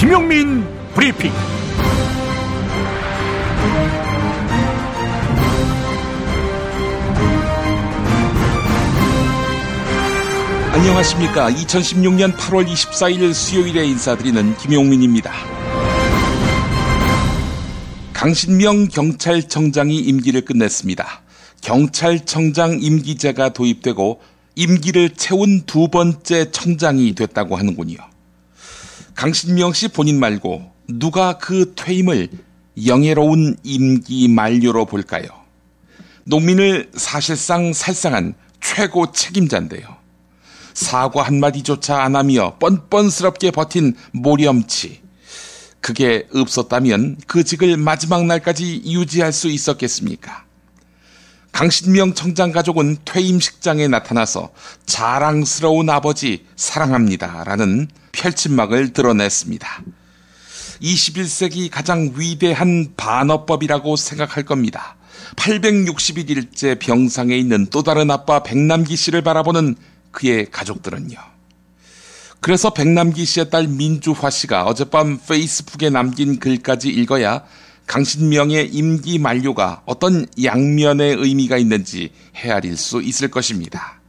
김용민 브리핑. 안녕하십니까. 2016년 8월 24일 수요일에 인사드리는 김용민입니다. 강신명 경찰청장이 임기를 끝냈습니다. 경찰청장 임기제가 도입되고 임기를 채운 두 번째 청장이 됐다고 하는군요. 강신명 씨 본인 말고 누가 그 퇴임을 영예로운 임기 만료로 볼까요? 농민을 사실상 살상한 최고 책임자인데요. 사과 한마디조차 안 하며 뻔뻔스럽게 버틴 모렴치. 그게 없었다면 그 직을 마지막 날까지 유지할 수 있었겠습니까? 강신명 청장 가족은 퇴임식장에 나타나서 자랑스러운 아버지 사랑합니다 라는 펼침막을 드러냈습니다. 21세기 가장 위대한 반어법이라고 생각할 겁니다. 861일째 병상에 있는 또 다른 아빠 백남기 씨를 바라보는 그의 가족들은요. 그래서 백남기 씨의 딸 민주화 씨가 어젯밤 페이스북에 남긴 글까지 읽어야 강신명의 임기 만료가 어떤 양면의 의미가 있는지 헤아릴 수 있을 것입니다.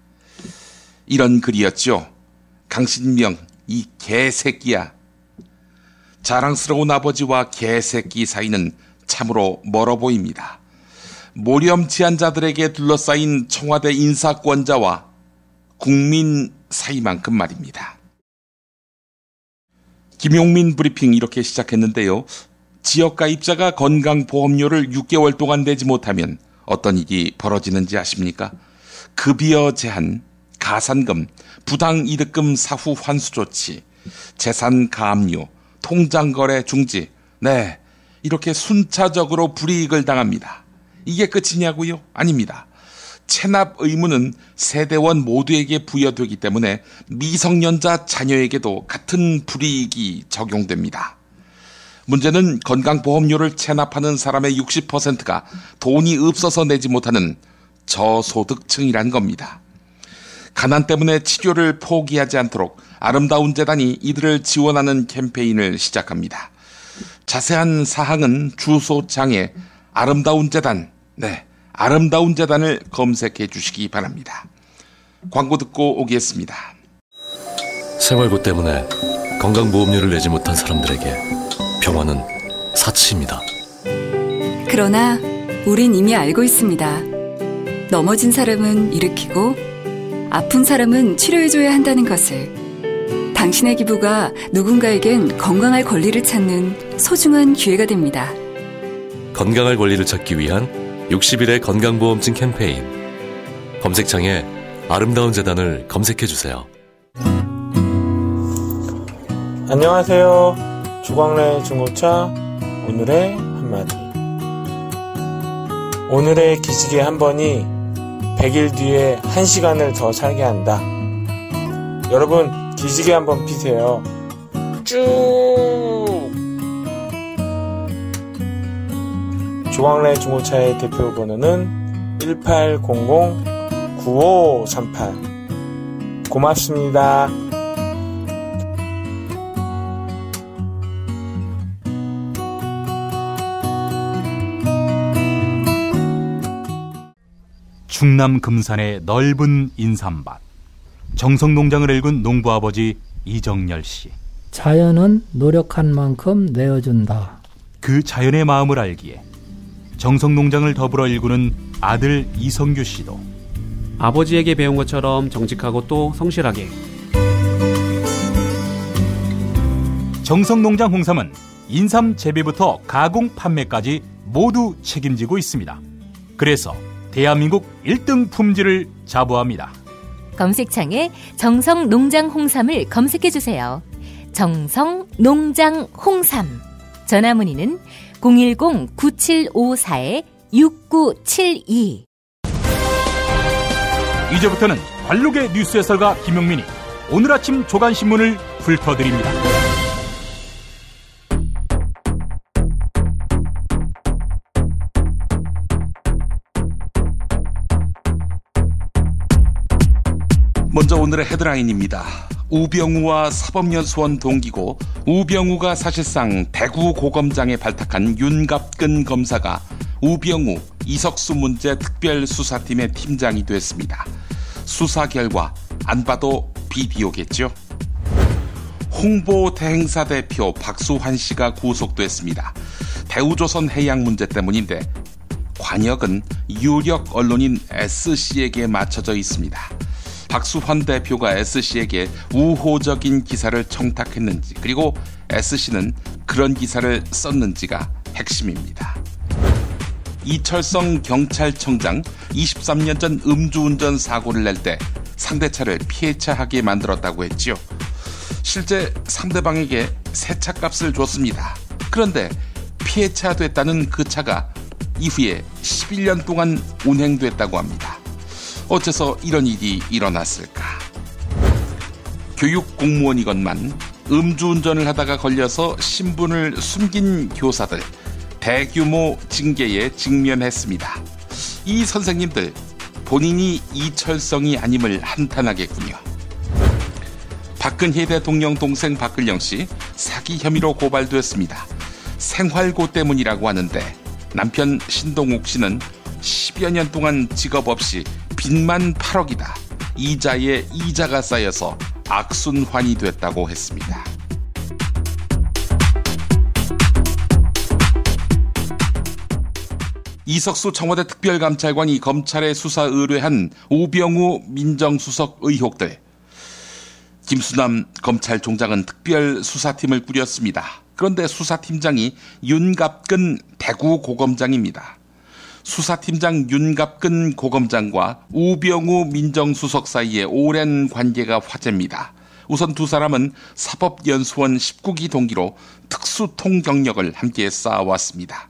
이런 글이었죠. 강신명, 이 개새끼야. 자랑스러운 아버지와 개새끼 사이는 참으로 멀어 보입니다. 모렴치한 자들에게 둘러싸인 청와대 인사권자와 국민 사이만큼 말입니다. 김용민 브리핑 이렇게 시작했는데요. 지역가입자가 건강보험료를 6개월 동안 내지 못하면 어떤 일이 벌어지는지 아십니까? 급여 제한, 가산금, 부당이득금 사후 환수 조치, 재산 가압류, 통장거래 중지. 네, 이렇게 순차적으로 불이익을 당합니다. 이게 끝이냐고요? 아닙니다. 체납 의무는 세대원 모두에게 부여되기 때문에 미성년자 자녀에게도 같은 불이익이 적용됩니다. 문제는 건강보험료를 체납하는 사람의 60%가 돈이 없어서 내지 못하는 저소득층이란 겁니다. 가난 때문에 치료를 포기하지 않도록 아름다운 재단이 이들을 지원하는 캠페인을 시작합니다. 자세한 사항은 주소창에 아름다운 재단, 아름다운 재단을 검색해 주시기 바랍니다. 광고 듣고 오겠습니다. 생활고 때문에 건강보험료를 내지 못한 사람들에게 병원은 사치입니다. 그러나 우린 이미 알고 있습니다. 넘어진 사람은 일으키고 아픈 사람은 치료해줘야 한다는 것을. 당신의 기부가 누군가에겐 건강할 권리를 찾는 소중한 기회가 됩니다. 건강할 권리를 찾기 위한 60일의 건강보험증 캠페인. 검색창에 아름다운 재단을 검색해주세요. 안녕하세요. 주광래 중고차 오늘의 한마디. 오늘의 기지개 한 번이 100일 뒤에 1시간을 더 살게 한다. 여러분 기지개 한 번 피세요. 쭉! 주광래 중고차의 대표 번호는 1800-9538. 고맙습니다. 충남 금산의 넓은 인삼밭. 정성농장을 일군 농부아버지 이정열 씨. 자연은 노력한 만큼 내어준다. 그 자연의 마음을 알기에 정성농장을 더불어 일구는 아들 이성규 씨도 아버지에게 배운 것처럼 정직하고 또 성실하게. 정성농장 홍삼은 인삼 재배부터 가공 판매까지 모두 책임지고 있습니다. 그래서 대한민국 1등 품질을 자부합니다. 검색창에 정성농장 홍삼을 검색해주세요. 정성농장 홍삼. 전화문의는 010-9754-6972. 이제부터는 관록의 뉴스 해설가 김용민이 오늘 아침 조간신문을 훑어드립니다. 먼저 오늘의 헤드라인입니다. 우병우와 사법연수원 동기고 우병우가 사실상 대구 고검장에 발탁한 윤갑근 검사가 우병우, 이석수 문제 특별수사팀의 팀장이 됐습니다. 수사 결과 안 봐도 비디오겠죠. 홍보 대행사 대표 박수환 씨가 구속됐습니다. 대우조선 해양 문제 때문인데 관역은 유력 언론인 SC에게 맞춰져 있습니다. 박수환 대표가 SC에게 우호적인 기사를 청탁했는지, 그리고 SC는 그런 기사를 썼는지가 핵심입니다. 이철성 경찰청장 23년 전 음주운전 사고를 낼 때 상대차를 피해차하게 만들었다고 했지요. 실제 상대방에게 새 차값을 줬습니다. 그런데 피해차 됐다는 그 차가 이후에 11년 동안 운행됐다고 합니다. 어째서 이런 일이 일어났을까? 교육 공무원이건만 음주운전을 하다가 걸려서 신분을 숨긴 교사들, 대규모 징계에 직면했습니다. 이 선생님들 본인이 이철성이 아님을 한탄하겠군요. 박근혜 대통령 동생 박근영 씨 사기 혐의로 고발됐습니다. 생활고 때문이라고 하는데 남편 신동욱 씨는 10여 년 동안 직업 없이 빚만 8억이다. 이자에 이자가 쌓여서 악순환이 됐다고 했습니다. 이석수 청와대 특별감찰관이 검찰에 수사 의뢰한 우병우 민정수석 의혹들. 김수남 검찰총장은 특별수사팀을 꾸렸습니다. 그런데 수사팀장이 윤갑근 대구 고검장입니다. 수사팀장 윤갑근 고검장과 우병우 민정수석 사이의 오랜 관계가 화제입니다. 우선 두 사람은 사법연수원 19기 동기로 특수통 경력을 함께 쌓아왔습니다.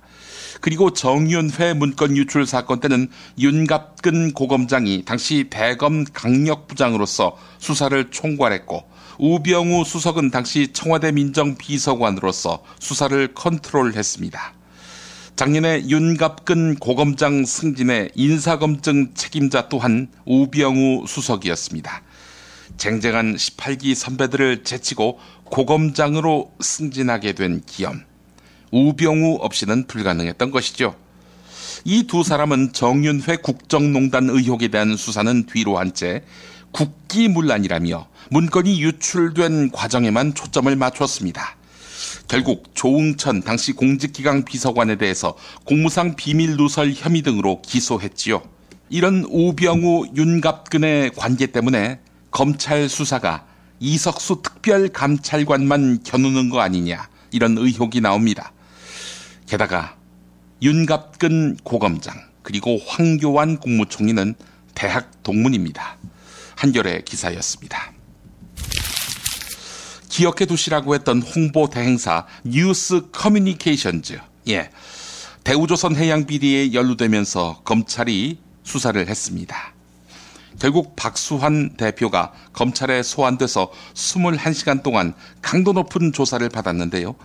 그리고 정윤회 문건 유출 사건 때는 윤갑근 고검장이 당시 대검 강력부장으로서 수사를 총괄했고, 우병우 수석은 당시 청와대 민정비서관으로서 수사를 컨트롤했습니다. 작년에 윤갑근 고검장 승진의 인사검증 책임자 또한 우병우 수석이었습니다. 쟁쟁한 18기 선배들을 제치고 고검장으로 승진하게 된 기염. 우병우 없이는 불가능했던 것이죠. 이 두 사람은 정윤회 국정농단 의혹에 대한 수사는 뒤로 한 채 국기문란이라며 문건이 유출된 과정에만 초점을 맞췄습니다. 결국 조응천 당시 공직기강 비서관에 대해서 공무상 비밀 누설 혐의 등으로 기소했지요. 이런 우병우, 윤갑근의 관계 때문에 검찰 수사가 이석수 특별감찰관만 겨누는 거 아니냐, 이런 의혹이 나옵니다. 게다가 윤갑근 고검장 그리고 황교안 국무총리는 대학 동문입니다. 한겨레 기사였습니다. 기억해 두시라고 했던 홍보 대행사 뉴스 커뮤니케이션즈, 대우조선 해양 비리에 연루되면서 검찰이 수사를 했습니다. 결국 박수환 대표가 검찰에 소환돼서 21시간 동안 강도 높은 조사를 받았는데요.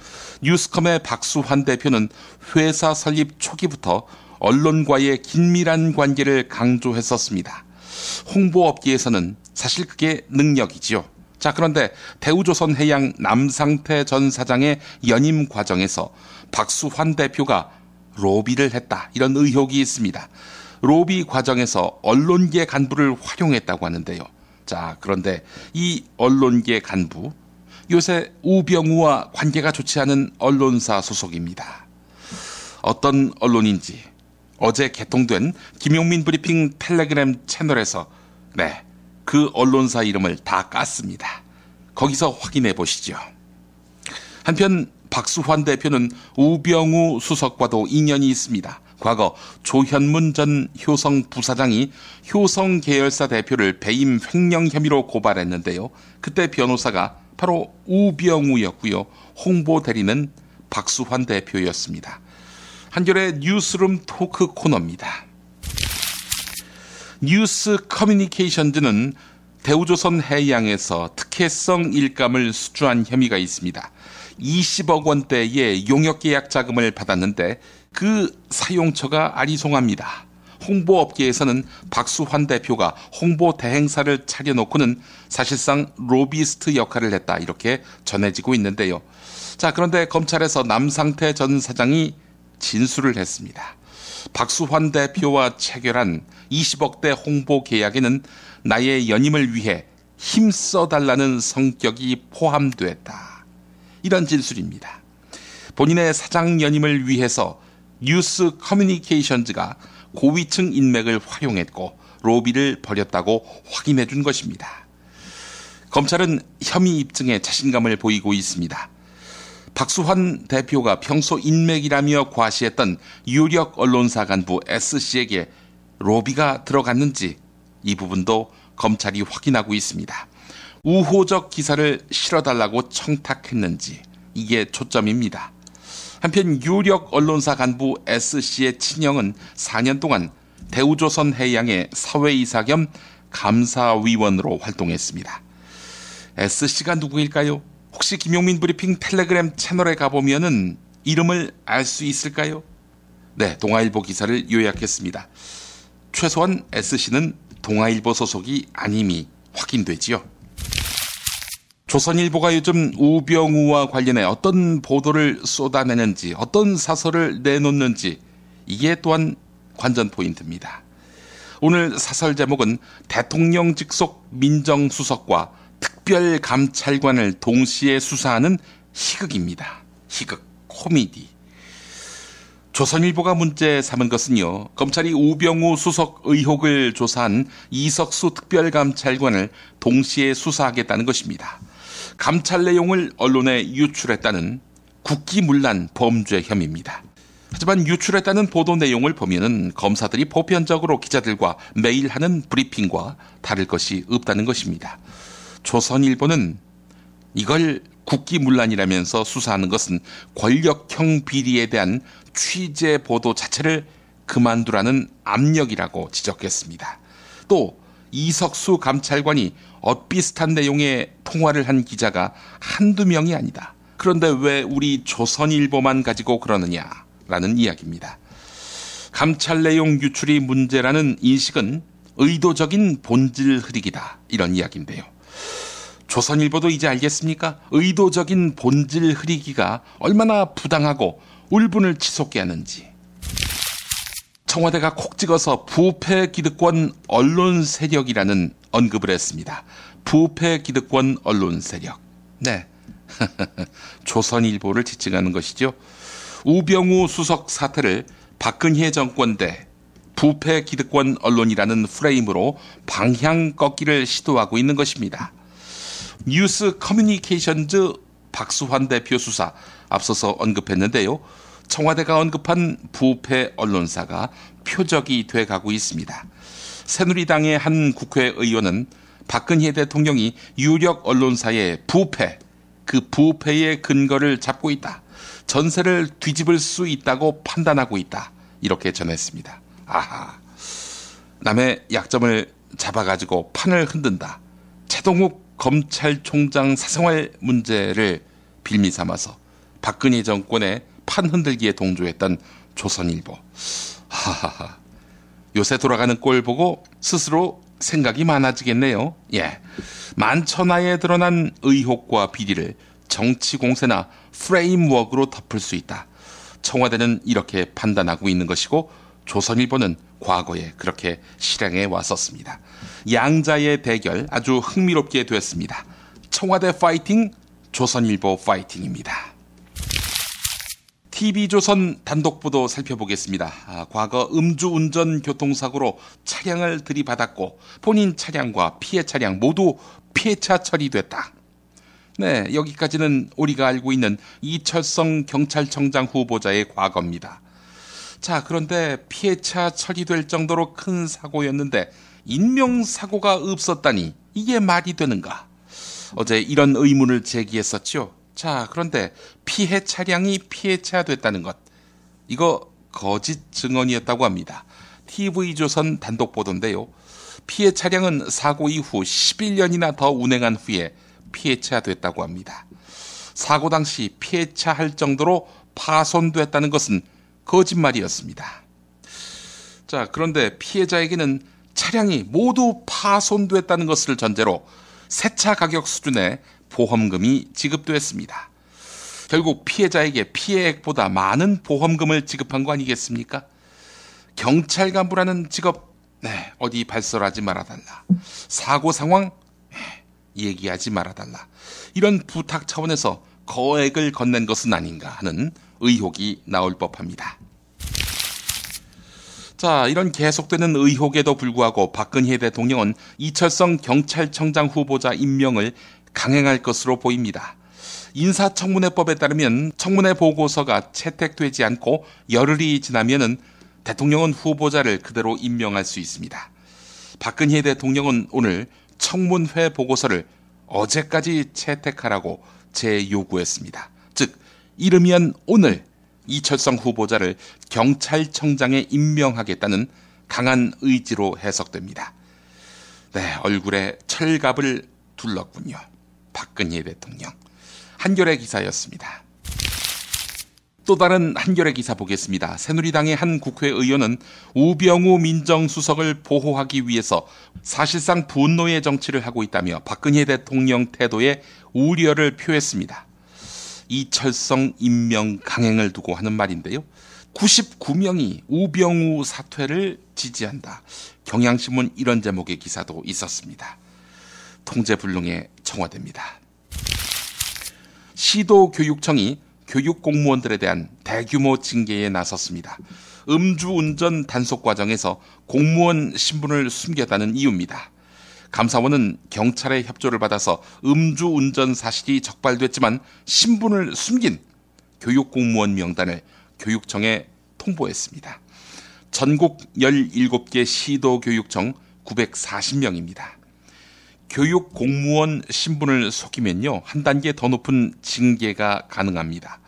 뉴스컴의 박수환 대표는 회사 설립 초기부터 언론과의 긴밀한 관계를 강조했었습니다. 홍보업계에서는 사실 그게 능력이지요. 자, 그런데 대우조선 해양 남상태 전 사장의 연임 과정에서 박수환 대표가 로비를 했다, 이런 의혹이 있습니다. 로비 과정에서 언론계 간부를 활용했다고 하는데요. 자, 그런데 이 언론계 간부, 요새 우병우와 관계가 좋지 않은 언론사 소속입니다. 어떤 언론인지 어제 개통된 김용민 브리핑 텔레그램 채널에서 그 언론사 이름을 다 깠습니다. 거기서 확인해 보시죠. 한편 박수환 대표는 우병우 수석과도 인연이 있습니다. 과거 조현문 전 효성 부사장이 효성 계열사 대표를 배임 횡령 혐의로 고발했는데요. 그때 변호사가 바로 우병우였고요. 홍보 대리는 박수환 대표였습니다. 한겨레 뉴스룸 토크 코너입니다. 뉴스 커뮤니케이션즈는 대우조선 해양에서 특혜성 일감을 수주한 혐의가 있습니다. 20억 원대의 용역계약 자금을 받았는데 그 사용처가 아리송합니다. 홍보업계에서는 박수환 대표가 홍보 대행사를 차려놓고는 사실상 로비스트 역할을 했다, 이렇게 전해지고 있는데요. 자, 그런데 검찰에서 남상태 전 사장이 진술을 했습니다. 박수환 대표와 체결한 20억대 홍보 계약에는 나의 연임을 위해 힘써달라는 성격이 포함됐다, 이런 진술입니다. 본인의 사장 연임을 위해서 뉴스 커뮤니케이션즈가 고위층 인맥을 활용했고 로비를 벌였다고 확인해 준 것입니다. 검찰은 혐의 입증에 자신감을 보이고 있습니다. 박수환 대표가 평소 인맥이라며 과시했던 유력 언론사 간부 S씨에게 로비가 들어갔는지 이 부분도 검찰이 확인하고 있습니다. 우호적 기사를 실어달라고 청탁했는지 이게 초점입니다. 한편 유력 언론사 간부 S씨의 친형은 4년 동안 대우조선해양의 사회이사 겸 감사위원으로 활동했습니다. S씨가 누구일까요? 혹시 김용민 브리핑 텔레그램 채널에 가보면은 이름을 알 수 있을까요? 네, 동아일보 기사를 요약했습니다. 최소한 S씨는 동아일보 소속이 아님이 확인되지요. 조선일보가 요즘 우병우와 관련해 어떤 보도를 쏟아내는지, 어떤 사설을 내놓는지, 이게 또한 관전 포인트입니다. 오늘 사설 제목은 대통령 직속 민정수석과 특별감찰관을 동시에 수사하는 희극입니다. 희극, 코미디. 조선일보가 문제 삼은 것은요, 검찰이 우병우 수석 의혹을 조사한 이석수 특별감찰관을 동시에 수사하겠다는 것입니다. 감찰 내용을 언론에 유출했다는 국기문란 범죄 혐의입니다. 하지만 유출했다는 보도 내용을 보면은 검사들이 보편적으로 기자들과 매일 하는 브리핑과 다를 것이 없다는 것입니다. 조선일보는 이걸 국기문란이라면서 수사하는 것은 권력형 비리에 대한 취재 보도 자체를 그만두라는 압력이라고 지적했습니다. 또 이석수 감찰관이 엇비슷한 내용의 통화를 한 기자가 한두 명이 아니다. 그런데 왜 우리 조선일보만 가지고 그러느냐라는 이야기입니다. 감찰 내용 유출이 문제라는 인식은 의도적인 본질 흐리기다, 이런 이야기인데요. 조선일보도 이제 알겠습니까? 의도적인 본질 흐리기가 얼마나 부당하고 울분을 치솟게 하는지. 청와대가 콕 찍어서 부패 기득권 언론 세력이라는 언급을 했습니다. 부패 기득권 언론 세력. 네. 조선일보를 지칭하는 것이죠. 우병우 수석 사태를 박근혜 정권 때 부패 기득권 언론이라는 프레임으로 방향 꺾기를 시도하고 있는 것입니다. 뉴스 커뮤니케이션즈 박수환 대표 수사 앞서서 언급했는데요. 청와대가 언급한 부패 언론사가 표적이 돼가고 있습니다. 새누리당의 한 국회의원은 박근혜 대통령이 유력 언론사의 부패, 그 부패의 근거를 잡고 있다. 전세를 뒤집을 수 있다고 판단하고 있다. 이렇게 전했습니다. 아하, 남의 약점을 잡아가지고 판을 흔든다. 최동욱 검찰총장 사생활 문제를 빌미 삼아서 박근혜 정권의 판 흔들기에 동조했던 조선일보. 하하하. 요새 돌아가는 꼴 보고 스스로 생각이 많아지겠네요. 예. 만천하에 드러난 의혹과 비리를 정치 공세나 프레임워크로 덮을 수 있다. 청와대는 이렇게 판단하고 있는 것이고 조선일보는 과거에 그렇게 실행해 왔었습니다. 양자의 대결 아주 흥미롭게 됐습니다. 청와대 파이팅, 조선일보 파이팅입니다. TV조선 단독보도 살펴보겠습니다. 과거 음주운전 교통사고로 차량을 들이받았고 본인 차량과 피해 차량 모두 피해차 처리됐다. 네, 여기까지는 우리가 알고 있는 이철성 경찰청장 후보자의 과거입니다. 자, 그런데 피해차 처리될 정도로 큰 사고였는데 인명사고가 없었다니 이게 말이 되는가? 어제 이런 의문을 제기했었죠. 자, 그런데 피해 차량이 피해차 됐다는 것, 이거 거짓 증언이었다고 합니다. TV조선 단독 보도인데요. 피해 차량은 사고 이후 11년이나 더 운행한 후에 피해차 됐다고 합니다. 사고 당시 피해차 할 정도로 파손됐다는 것은 거짓말이었습니다. 자, 그런데 피해자에게는 차량이 모두 파손됐다는 것을 전제로 세차 가격 수준의 보험금이 지급됐습니다. 결국 피해자에게 피해액보다 많은 보험금을 지급한 거 아니겠습니까? 경찰 간부라는 직업, 어디 발설하지 말아달라. 사고 상황, 얘기하지 말아달라. 이런 부탁 차원에서 거액을 건넨 것은 아닌가 하는 의혹이 나올 법합니다. 자, 이런 계속되는 의혹에도 불구하고 박근혜 대통령은 이철성 경찰청장 후보자 임명을 강행할 것으로 보입니다. 인사청문회법에 따르면 청문회 보고서가 채택되지 않고 열흘이 지나면은 대통령은 후보자를 그대로 임명할 수 있습니다. 박근혜 대통령은 오늘 청문회 보고서를 어제까지 채택하라고 재요구했습니다. 즉, 이르면 오늘 이철성 후보자를 경찰청장에 임명하겠다는 강한 의지로 해석됩니다. 얼굴에 철갑을 둘렀군요. 박근혜 대통령. 한겨레 기사였습니다. 또 다른 한겨레 기사 보겠습니다. 새누리당의 한 국회의원은 우병우 민정수석을 보호하기 위해서 사실상 분노의 정치를 하고 있다며 박근혜 대통령 태도에 우려를 표했습니다. 이철성 임명 강행을 두고 하는 말인데요. 99명이 우병우 사퇴를 지지한다. 경향신문 이런 제목의 기사도 있었습니다. 통제불능의 청와대입니다. 시도교육청이 교육 공무원들에 대한 대규모 징계에 나섰습니다. 음주운전 단속 과정에서 공무원 신분을 숨겼다는 이유입니다. 감사원은 경찰의 협조를 받아서 음주운전 사실이 적발됐지만 신분을 숨긴 교육 공무원 명단을 교육청에 통보했습니다. 전국 17개 시도교육청 940명입니다. 교육 공무원 신분을 속이면요, 한 단계 더 높은 징계가 가능합니다.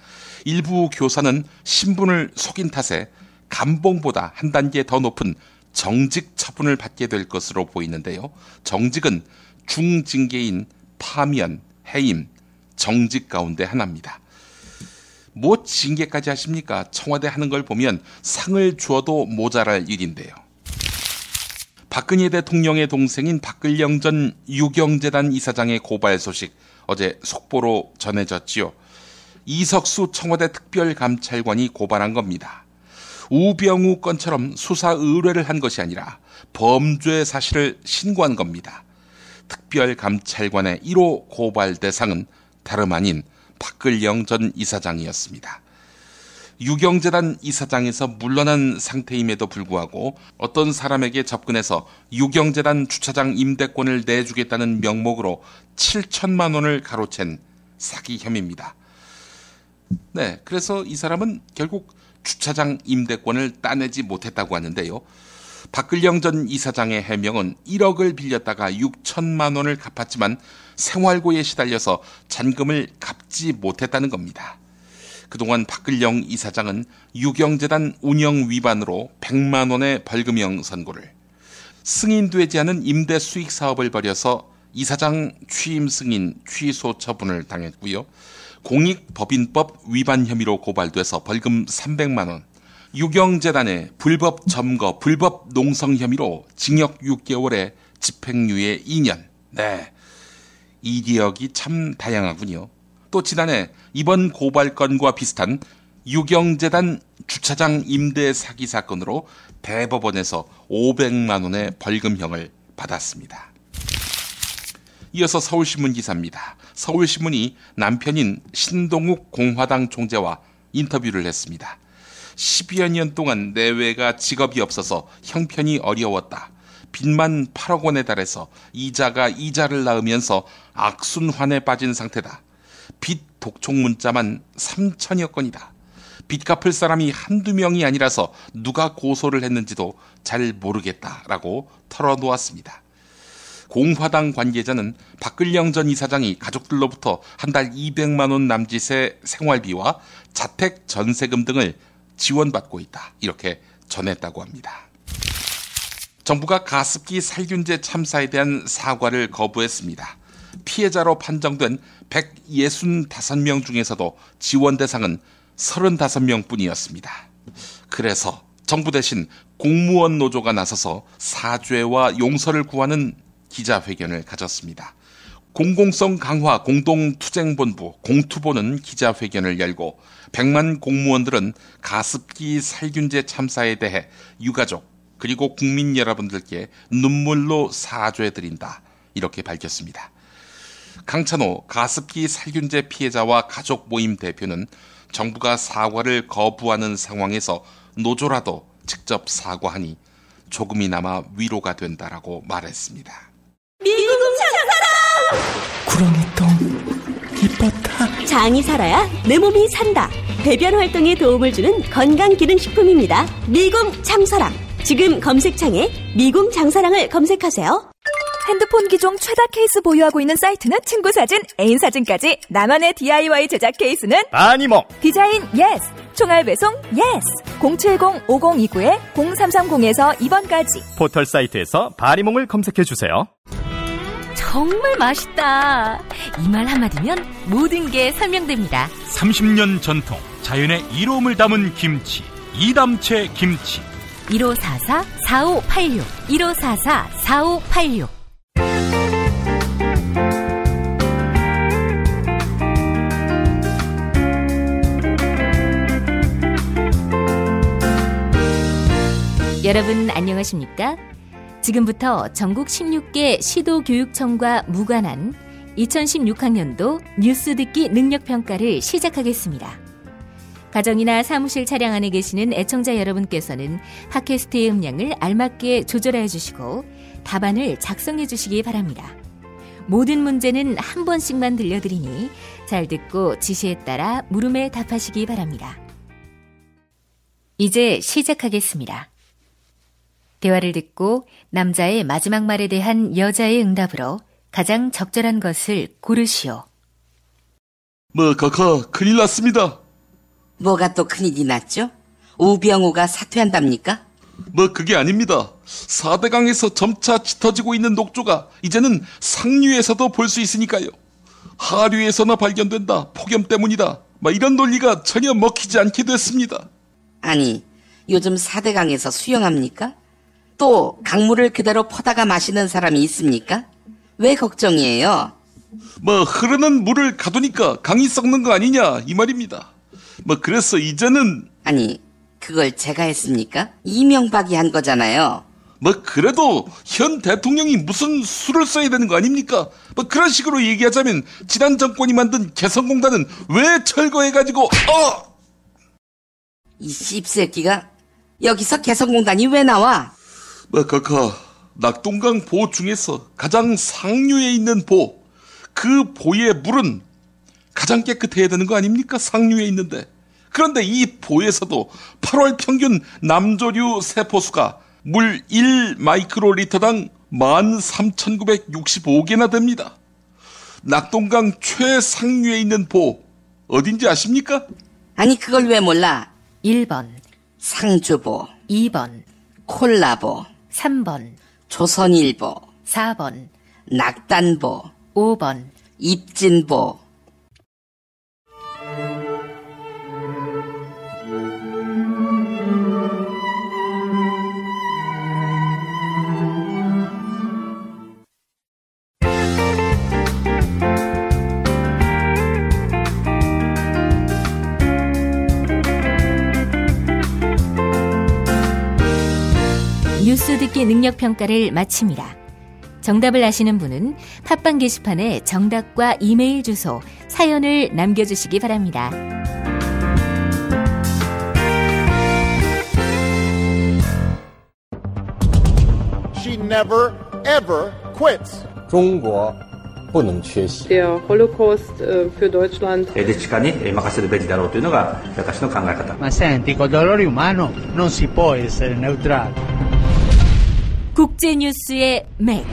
일부 교사는 신분을 속인 탓에 감봉보다 한 단계 더 높은 정직 처분을 받게 될 것으로 보이는데요. 정직은 중징계인 파면, 해임, 정직 가운데 하나입니다. 뭐 징계까지 하십니까? 청와대 하는 걸 보면 상을 주어도 모자랄 일인데요. 박근혜 대통령의 동생인 박근령 전 유경재단 이사장의 고발 소식 어제 속보로 전해졌지요. 이석수 청와대 특별감찰관이 고발한 겁니다. 우병우 건처럼 수사 의뢰를 한 것이 아니라 범죄 사실을 신고한 겁니다. 특별감찰관의 1호 고발 대상은 다름 아닌 박근령 전 이사장이었습니다. 유경재단 이사장에서 물러난 상태임에도 불구하고 어떤 사람에게 접근해서 유경재단 주차장 임대권을 내주겠다는 명목으로 7천만 원을 가로챈 사기 혐의입니다. 그래서 이 사람은 결국 주차장 임대권을 따내지 못했다고 하는데요. 박근령 전 이사장의 해명은 1억을 빌렸다가 6천만 원을 갚았지만 생활고에 시달려서 잔금을 갚지 못했다는 겁니다. 그동안 박근령 이사장은 유경재단 운영 위반으로 100만 원의 벌금형 선고를, 승인되지 않은 임대 수익 사업을 벌여서 이사장 취임 승인 취소 처분을 당했고요. 공익법인법 위반 혐의로 고발돼서 벌금 300만 원, 유경재단의 불법 점거, 불법 농성 혐의로 징역 6개월에 집행유예 2년. 이력이 참 다양하군요. 또 지난해 이번 고발건과 비슷한 유경재단 주차장 임대 사기 사건으로 대법원에서 500만 원의 벌금형을 받았습니다. 이어서 서울신문 기사입니다. 서울신문이 남편인 신동욱 공화당 총재와 인터뷰를 했습니다. 10여 년 동안 내외가 직업이 없어서 형편이 어려웠다. 빚만 8억 원에 달해서 이자가 이자를 낳으면서 악순환에 빠진 상태다. 빚 독촉 문자만 3천여 건이다. 빚 갚을 사람이 한두 명이 아니라서 누가 고소를 했는지도 잘 모르겠다라고 털어놓았습니다. 공화당 관계자는 박근령 전 이사장이 가족들로부터 한 달 200만 원 남짓의 생활비와 자택 전세금 등을 지원받고 있다. 이렇게 전했다고 합니다. 정부가 가습기 살균제 참사에 대한 사과를 거부했습니다. 피해자로 판정된 165명 중에서도 지원 대상은 35명 뿐이었습니다. 그래서 정부 대신 공무원 노조가 나서서 사죄와 용서를 구하는 기자회견을 가졌습니다. 공공성 강화 공동투쟁본부 공투보는 기자회견을 열고 100만 공무원들은 가습기 살균제 참사에 대해 유가족 그리고 국민 여러분들께 눈물로 사죄드린다 이렇게 밝혔습니다. 강찬호 가습기 살균제 피해자와 가족 모임 대표는 정부가 사과를 거부하는 상황에서 노조라도 직접 사과하니 조금이나마 위로가 된다라고 말했습니다. 미국 장사랑! 구렁이똥 이뻤다. 장이 살아야 내 몸이 산다. 배변 활동에 도움을 주는 건강기능식품입니다. 미궁 장사랑. 지금 검색창에 미궁 장사랑을 검색하세요. 핸드폰 기종 최다 케이스 보유하고 있는 사이트는 친구 사진, 애인 사진까지 나만의 DIY 제작 케이스는 바니몽. 디자인 예스, 총알 배송 예스. 070-5029-0330에서 2번까지 포털 사이트에서 바니몽을 검색해주세요. 정말 맛있다. 이 말 한마디면 모든 게 설명됩니다. 30년 전통 자연의 이로움을 담은 김치 이담채 김치 1544-4586 1544-4586 여러분 안녕하십니까? 지금부터 전국 16개 시도교육청과 무관한 2016학년도 뉴스 듣기 능력평가를 시작하겠습니다. 가정이나 사무실 차량 안에 계시는 애청자 여러분께서는 팟캐스트의 음량을 알맞게 조절해 주시고 답안을 작성해 주시기 바랍니다. 모든 문제는 한 번씩만 들려드리니 잘 듣고 지시에 따라 물음에 답하시기 바랍니다. 이제 시작하겠습니다. 대화를 듣고 남자의 마지막 말에 대한 여자의 응답으로 가장 적절한 것을 고르시오. 카카 큰일 났습니다. 뭐가 또 큰일이 났죠? 우병우가 사퇴한답니까? 그게 아닙니다. 4대강에서 점차 짙어지고 있는 녹조가 이제는 상류에서도 볼 수 있으니까요. 하류에서나 발견된다. 폭염 때문이다. 이런 논리가 전혀 먹히지 않게 됐습니다. 아니, 요즘 4대강에서 수영합니까? 또 강물을 그대로 퍼다가 마시는 사람이 있습니까? 왜 걱정이에요? 흐르는 물을 가두니까 강이 썩는 거 아니냐 이 말입니다. 그래서 이제는 아니, 그걸 제가 했습니까? 이명박이 한 거잖아요. 그래도 현 대통령이 무슨 수를 써야 되는 거 아닙니까? 그런 식으로 얘기하자면 지난 정권이 만든 개성공단은 왜 철거해가지고 이 씹새끼가 여기서 개성공단이 왜 나와? 카카 낙동강 보 중에서 가장 상류에 있는 보, 그 보의 물은 가장 깨끗해야 되는 거 아닙니까? 상류에 있는데. 그런데 이 보에서도 8월 평균 남조류 세포수가 물 1마이크로리터당 13,965개나 됩니다. 낙동강 최상류에 있는 보 어딘지 아십니까? 아니 그걸 왜 몰라? 1번 상주보, 2번 콜라보, 3번 조선일보, 4번 낙단보, 5번 입진보. 뉴스 듣기 능력 평가를 마칩니다. 정답을 아시는 분은 팟빵 게시판에 정답과 이메일 주소, 사연을 남겨주시기 바랍니다. She never ever quits. 中国不能缺席。 Der Holocaust für Deutschland. Ma senti, col dolore umano non si può essere neutrali. 국제 뉴스의 맥.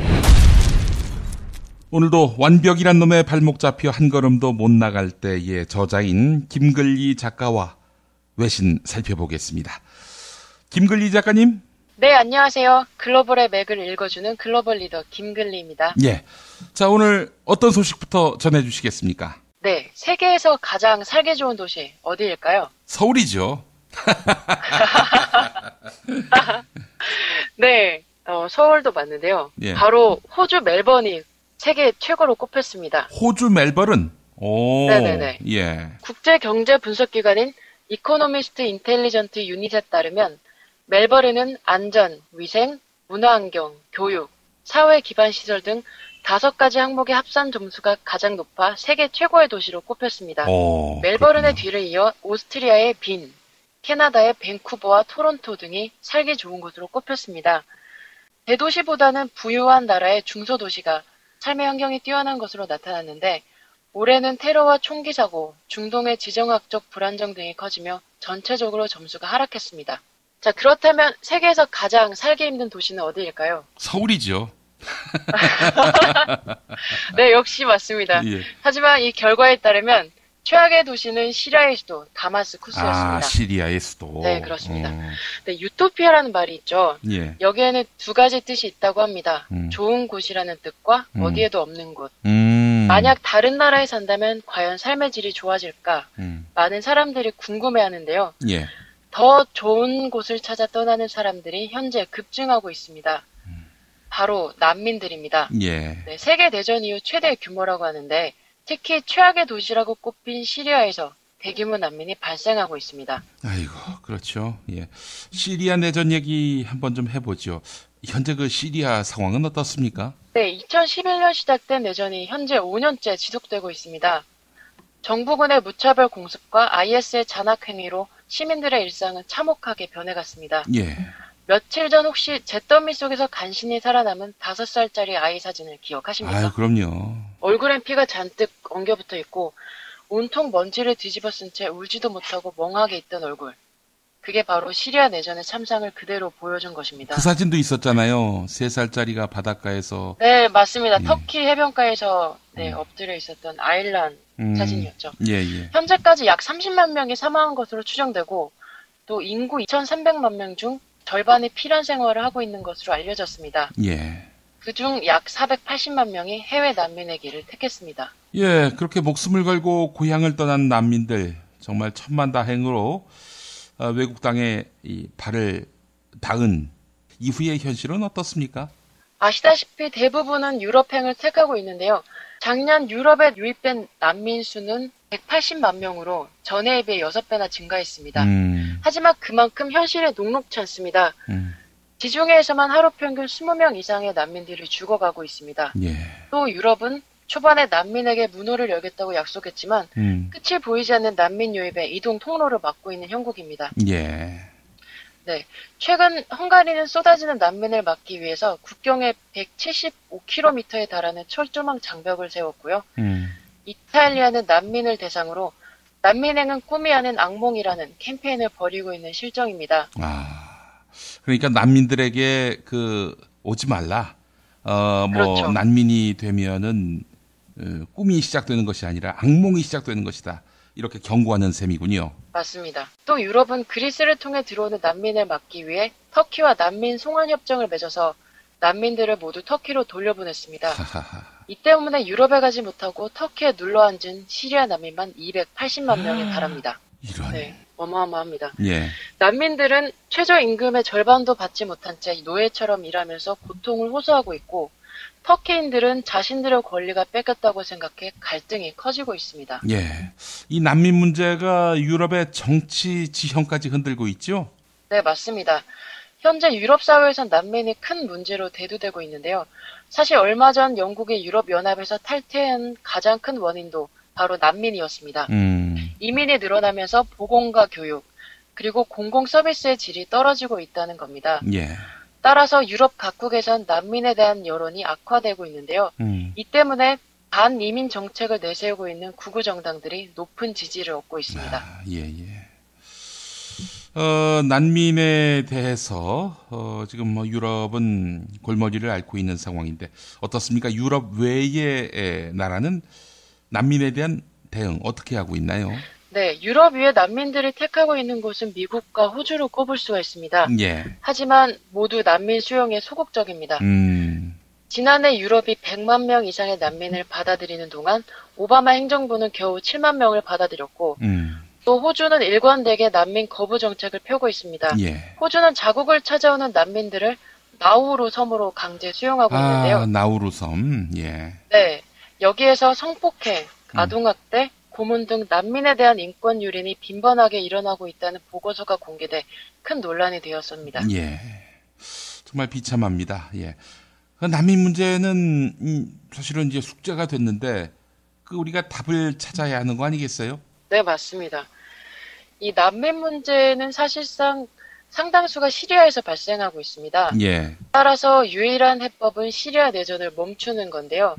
오늘도 완벽이란 놈의 발목 잡혀 한 걸음도 못 나갈 때의 저자인 김글리 작가와 외신 살펴보겠습니다. 김글리 작가님. 네, 안녕하세요. 글로벌의 맥을 읽어주는 글로벌 리더 김글리입니다. 예. 자, 오늘 어떤 소식부터 전해주시겠습니까? 네, 세계에서 가장 살기 좋은 도시 어디일까요? 서울이죠. 네, 서울도 맞는데요. 예. 바로 호주 멜번이 세계 최고로 꼽혔습니다. 호주 멜버른. 오. 네네네. 예. 국제 경제 분석 기관인 이코노미스트 인텔리전트 유닛에 따르면 멜버른은 안전, 위생, 문화환경, 교육, 사회 기반 시설 등 5가지 항목의 합산 점수가 가장 높아 세계 최고의 도시로 꼽혔습니다. 멜버른의 뒤를 이어 오스트리아의 빈, 캐나다의 밴쿠버와 토론토 등이 살기 좋은 곳으로 꼽혔습니다. 대도시보다는 부유한 나라의 중소도시가 삶의 환경이 뛰어난 것으로 나타났는데 올해는 테러와 총기 사고, 중동의 지정학적 불안정 등이 커지며 전체적으로 점수가 하락했습니다. 자, 그렇다면 세계에서 가장 살기 힘든 도시는 어디일까요? 서울이죠. 네, 역시 맞습니다. 예. 하지만 이 결과에 따르면 최악의 도시는 시리아의 수도 다마스쿠스였습니다. 아, 시리아의 수도. 네, 그렇습니다. 네, 유토피아라는 말이 있죠. 예. 여기에는 2가지 뜻이 있다고 합니다. 좋은 곳이라는 뜻과 어디에도 없는 곳. 만약 다른 나라에 산다면 과연 삶의 질이 좋아질까? 많은 사람들이 궁금해하는데요. 예. 더 좋은 곳을 찾아 떠나는 사람들이 현재 급증하고 있습니다. 바로 난민들입니다. 예. 네, 세계대전 이후 최대 규모라고 하는데 특히 최악의 도시라고 꼽힌 시리아에서 대규모 난민이 발생하고 있습니다. 아이고, 그렇죠. 예. 시리아 내전 얘기 한번 좀 해보죠. 현재 그 시리아 상황은 어떻습니까? 네, 2011년 시작된 내전이 현재 5년째 지속되고 있습니다. 정부군의 무차별 공습과 IS의 잔악행위로 시민들의 일상은 참혹하게 변해갔습니다. 예. 며칠 전 혹시 잿더미 속에서 간신히 살아남은 5살짜리 아이 사진을 기억하십니까? 아유, 그럼요. 얼굴엔 피가 잔뜩 엉겨붙어 있고 온통 먼지를 뒤집어 쓴 채 울지도 못하고 멍하게 있던 얼굴. 그게 바로 시리아 내전의 참상을 그대로 보여준 것입니다. 그 사진도 있었잖아요. 3살짜리가 바닷가에서. 네, 맞습니다. 예. 터키 해변가에서 엎드려 있었던 아일란 사진이었죠. 예, 예. 현재까지 약 30만 명이 사망한 것으로 추정되고 또 인구 2,300만 명 중 절반이 피란 생활을 하고 있는 것으로 알려졌습니다. 예. 그중 약 480만 명이 해외 난민의 길을 택했습니다. 예, 그렇게 목숨을 걸고 고향을 떠난 난민들 정말 천만다행으로 외국 땅에 이 발을 닿은 이후의 현실은 어떻습니까? 아시다시피 대부분은 유럽행을 택하고 있는데요. 작년 유럽에 유입된 난민 수는 180만 명으로 전해에 비해 6배나 증가했습니다. 하지만 그만큼 현실에 녹록지 않습니다. 지중해에서만 하루 평균 20명 이상의 난민들이 죽어가고 있습니다. 예. 또 유럽은 초반에 난민에게 문호를 열겠다고 약속했지만 끝이 보이지 않는 난민 유입의 이동 통로를 막고 있는 형국입니다. 예. 네, 최근 헝가리는 쏟아지는 난민을 막기 위해서 국경에 175km에 달하는 철조망 장벽을 세웠고요. 이탈리아는 난민을 대상으로 난민행은 꿈이 아닌 악몽이라는 캠페인을 벌이고 있는 실정입니다. 아, 그러니까 난민들에게 오지 말라. 그렇죠. 난민이 되면은 꿈이 시작되는 것이 아니라 악몽이 시작되는 것이다. 이렇게 경고하는 셈이군요. 맞습니다. 또 유럽은 그리스를 통해 들어오는 난민을 막기 위해 터키와 난민 송환 협정을 맺어서 난민들을 모두 터키로 돌려보냈습니다. 이 때문에 유럽에 가지 못하고 터키에 눌러앉은 시리아 난민만 280만 명에 달합니다. 이런. 네, 어마어마합니다. 예. 난민들은 최저임금의 절반도 받지 못한 채 노예처럼 일하면서 고통을 호소하고 있고 터키인들은 자신들의 권리가 뺏겼다고 생각해 갈등이 커지고 있습니다. 예. 이 난민 문제가 유럽의 정치 지형까지 흔들고 있죠? 네, 맞습니다. 현재 유럽 사회에선 난민이 큰 문제로 대두되고 있는데요. 사실 얼마 전 영국의 유럽연합에서 탈퇴한 가장 큰 원인도 바로 난민이었습니다. 이민이 늘어나면서 보건과 교육, 그리고 공공 서비스의 질이 떨어지고 있다는 겁니다. 예. 따라서 유럽 각국에선 난민에 대한 여론이 악화되고 있는데요. 이 때문에 반이민 정책을 내세우고 있는 구구 정당들이 높은 지지를 얻고 있습니다. 아, 예, 예. 난민에 대해서 지금 유럽은 골머리를 앓고 있는 상황인데 어떻습니까? 유럽 외의 나라는 난민에 대한 대응 어떻게 하고 있나요? 네, 유럽 위에 난민들이 택하고 있는 곳은 미국과 호주로 꼽을 수가 있습니다. 예. 하지만 모두 난민 수용에 소극적입니다. 지난해 유럽이 100만 명 이상의 난민을 받아들이는 동안 오바마 행정부는 겨우 7만 명을 받아들였고 또 호주는 일관되게 난민 거부 정책을 펴고 있습니다. 예. 호주는 자국을 찾아오는 난민들을 나우루 섬으로 강제 수용하고 있는데요. 나우루 섬. 예. 네. 여기에서 성폭행, 아동학대, 고문 등 난민에 대한 인권 유린이 빈번하게 일어나고 있다는 보고서가 공개돼 큰 논란이 되었습니다. 예. 정말 비참합니다. 예. 난민 문제는 사실은 이제 숙제가 됐는데 우리가 답을 찾아야 하는 거 아니겠어요? 네, 맞습니다. 이 난민 문제는 사실상 상당수가 시리아에서 발생하고 있습니다. 예. 따라서 유일한 해법은 시리아 내전을 멈추는 건데요.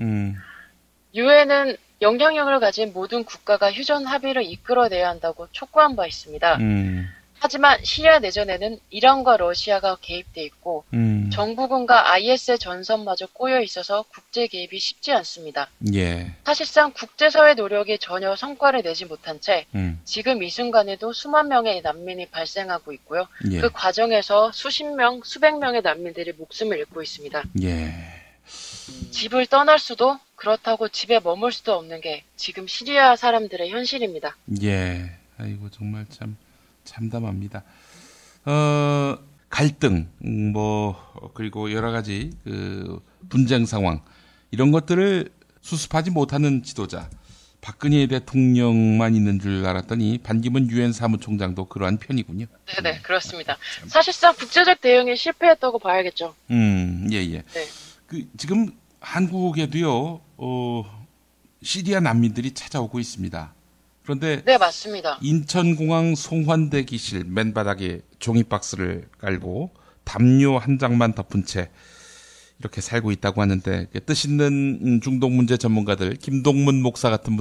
유엔은 영향력을 가진 모든 국가가 휴전 합의를 이끌어내야 한다고 촉구한 바 있습니다. 하지만 시리아 내전에는 이란과 러시아가 개입돼 있고 정부군과 IS의 전선마저 꼬여 있어서 국제 개입이 쉽지 않습니다. 예. 사실상 국제사회 노력이 전혀 성과를 내지 못한 채 지금 이 순간에도 수만 명의 난민이 발생하고 있고요. 예. 그 과정에서 수십 명, 수백 명의 난민들이 목숨을 잃고 있습니다. 예. 집을 떠날 수도 그렇다고 집에 머물 수도 없는 게 지금 시리아 사람들의 현실입니다. 예. 아이고 정말 참 참담합니다. 갈등, 그리고 여러 가지 분쟁 상황, 이런 것들을 수습하지 못하는 지도자, 박근혜 대통령만 있는 줄 알았더니 반기문 유엔 사무총장도 그러한 편이군요. 네네, 그렇습니다. 사실상 국제적 대응에 실패했다고 봐야겠죠. 예. 네. 지금 한국에도요, 시리아 난민들이 찾아오고 있습니다. 그런데 네, 맞습니다. 인천공항 송환대기실 맨바닥에 종이박스를 깔고 담요 한 장만 덮은 채 이렇게 살고 있다고 하는데, 뜻 있는 중동 문제 전문가들, 김동문 목사 같은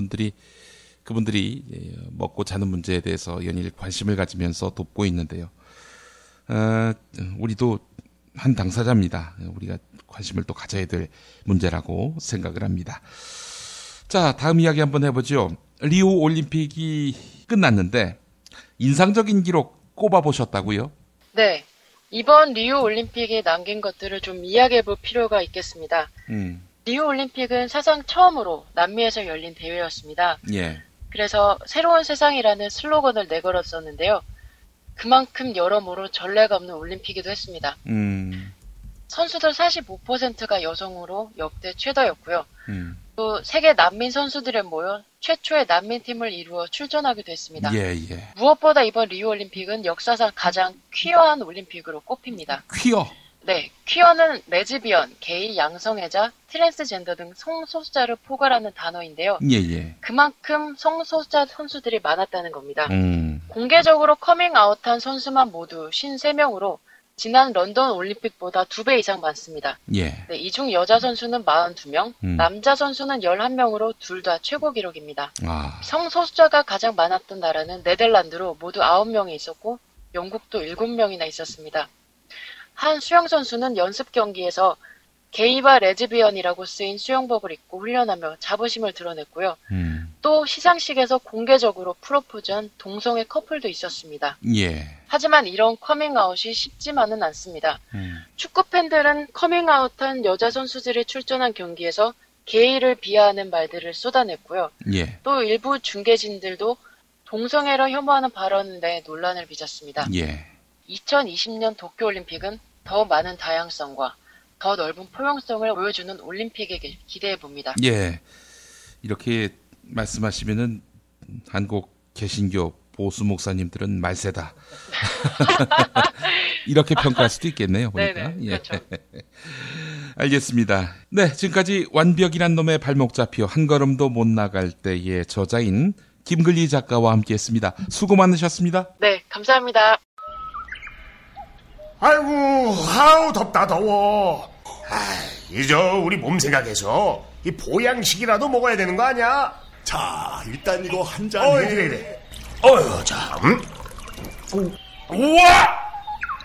그분들이 먹고 자는 문제에 대해서 연일 관심을 가지면서 돕고 있는데요. 우리도 한 당사자입니다. 우리가 관심을 또 가져야 될 문제라고 생각을 합니다. 자, 다음 이야기 한번 해보죠. 리우 올림픽이 끝났는데 인상적인 기록 꼽아보셨다고요? 네. 이번 리우 올림픽에 남긴 것들을 좀 이야기해볼 필요가 있겠습니다. 리우 올림픽은 사상 처음으로 남미에서 열린 대회였습니다. 예. 그래서 새로운 세상이라는 슬로건을 내걸었었는데요. 그만큼 여러모로 전례가 없는 올림픽이기도 했습니다. 선수들 45%가 여성으로 역대 최다였고요. 또 세계 난민 선수들을 모여 최초의 난민팀을 이루어 출전하기도 했습니다. 예. 무엇보다 이번 리우 올림픽은 역사상 가장 퀴어한 올림픽으로 꼽힙니다. 퀴어? 네, 퀴어는 레즈비언, 게이, 양성애자, 트랜스젠더 등 성소수자를 포괄하는 단어인데요. 예. 그만큼 성소수자 선수들이 많았다는 겁니다. 공개적으로 커밍아웃한 선수만 모두 53명으로 지난 런던 올림픽보다 2배 이상 많습니다. 예. 네, 이 중 여자 선수는 42명, 남자 선수는 11명으로 둘 다 최고 기록입니다. 성소수자가 가장 많았던 나라는 네덜란드로 모두 9명이 있었고 영국도 7명이나 있었습니다. 한 수영 선수는 연습 경기에서 게이와 레즈비언이라고 쓰인 수영복을 입고 훈련하며 자부심을 드러냈고요. 또 시상식에서 공개적으로 프로포즈한 동성애 커플도 있었습니다. 예. 하지만 이런 커밍아웃이 쉽지만은 않습니다. 축구 팬들은 커밍아웃한 여자 선수들이 출전한 경기에서 게이를 비하하는 말들을 쏟아냈고요. 예. 또 일부 중계진들도 동성애를 혐오하는 발언에 논란을 빚었습니다. 예. 2020년 도쿄올림픽은 더 많은 다양성과 더 넓은 포용성을 보여주는 올림픽에 기대해봅니다. 예. 이렇게 말씀하시면은 한국 개신교 보수 목사님들은 말세다. 이렇게 평가할 수도 있겠네요. 보니까. 네네, 그렇죠. 예. 알겠습니다. 네, 지금까지 완벽이란 놈의 발목 잡혀 한 걸음도 못 나갈 때의 저자인 김글리 작가와 함께했습니다. 수고 많으셨습니다. 네, 감사합니다. 아이고, 아우 덥다 더워. 이제 우리 몸 생각해서 이 보양식이라도 먹어야 되는 거 아니야? 자, 일단 이거 한 잔. 그래. 자, 우와!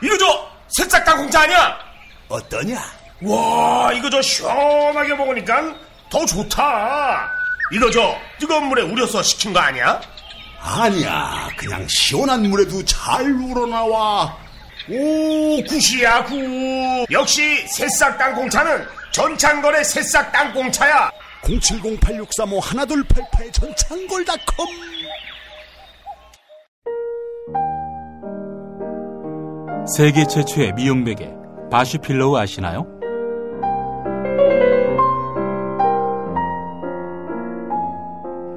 이거 새싹 땅콩차 아니야? 어떠냐? 와, 이거 시원하게 먹으니까 더 좋다. 이거 뜨거운 물에 우려서 식힌 거 아니야? 아니야, 그냥 시원한 물에도 잘 우러나와. 오, 굿이야, 굿. 역시 새싹 땅콩차는 전창걸의 새싹 땅콩차야. 070-8635-1288 전창걸닷컴. 세계 최초의 미용 베개 바슈필로우 아시나요?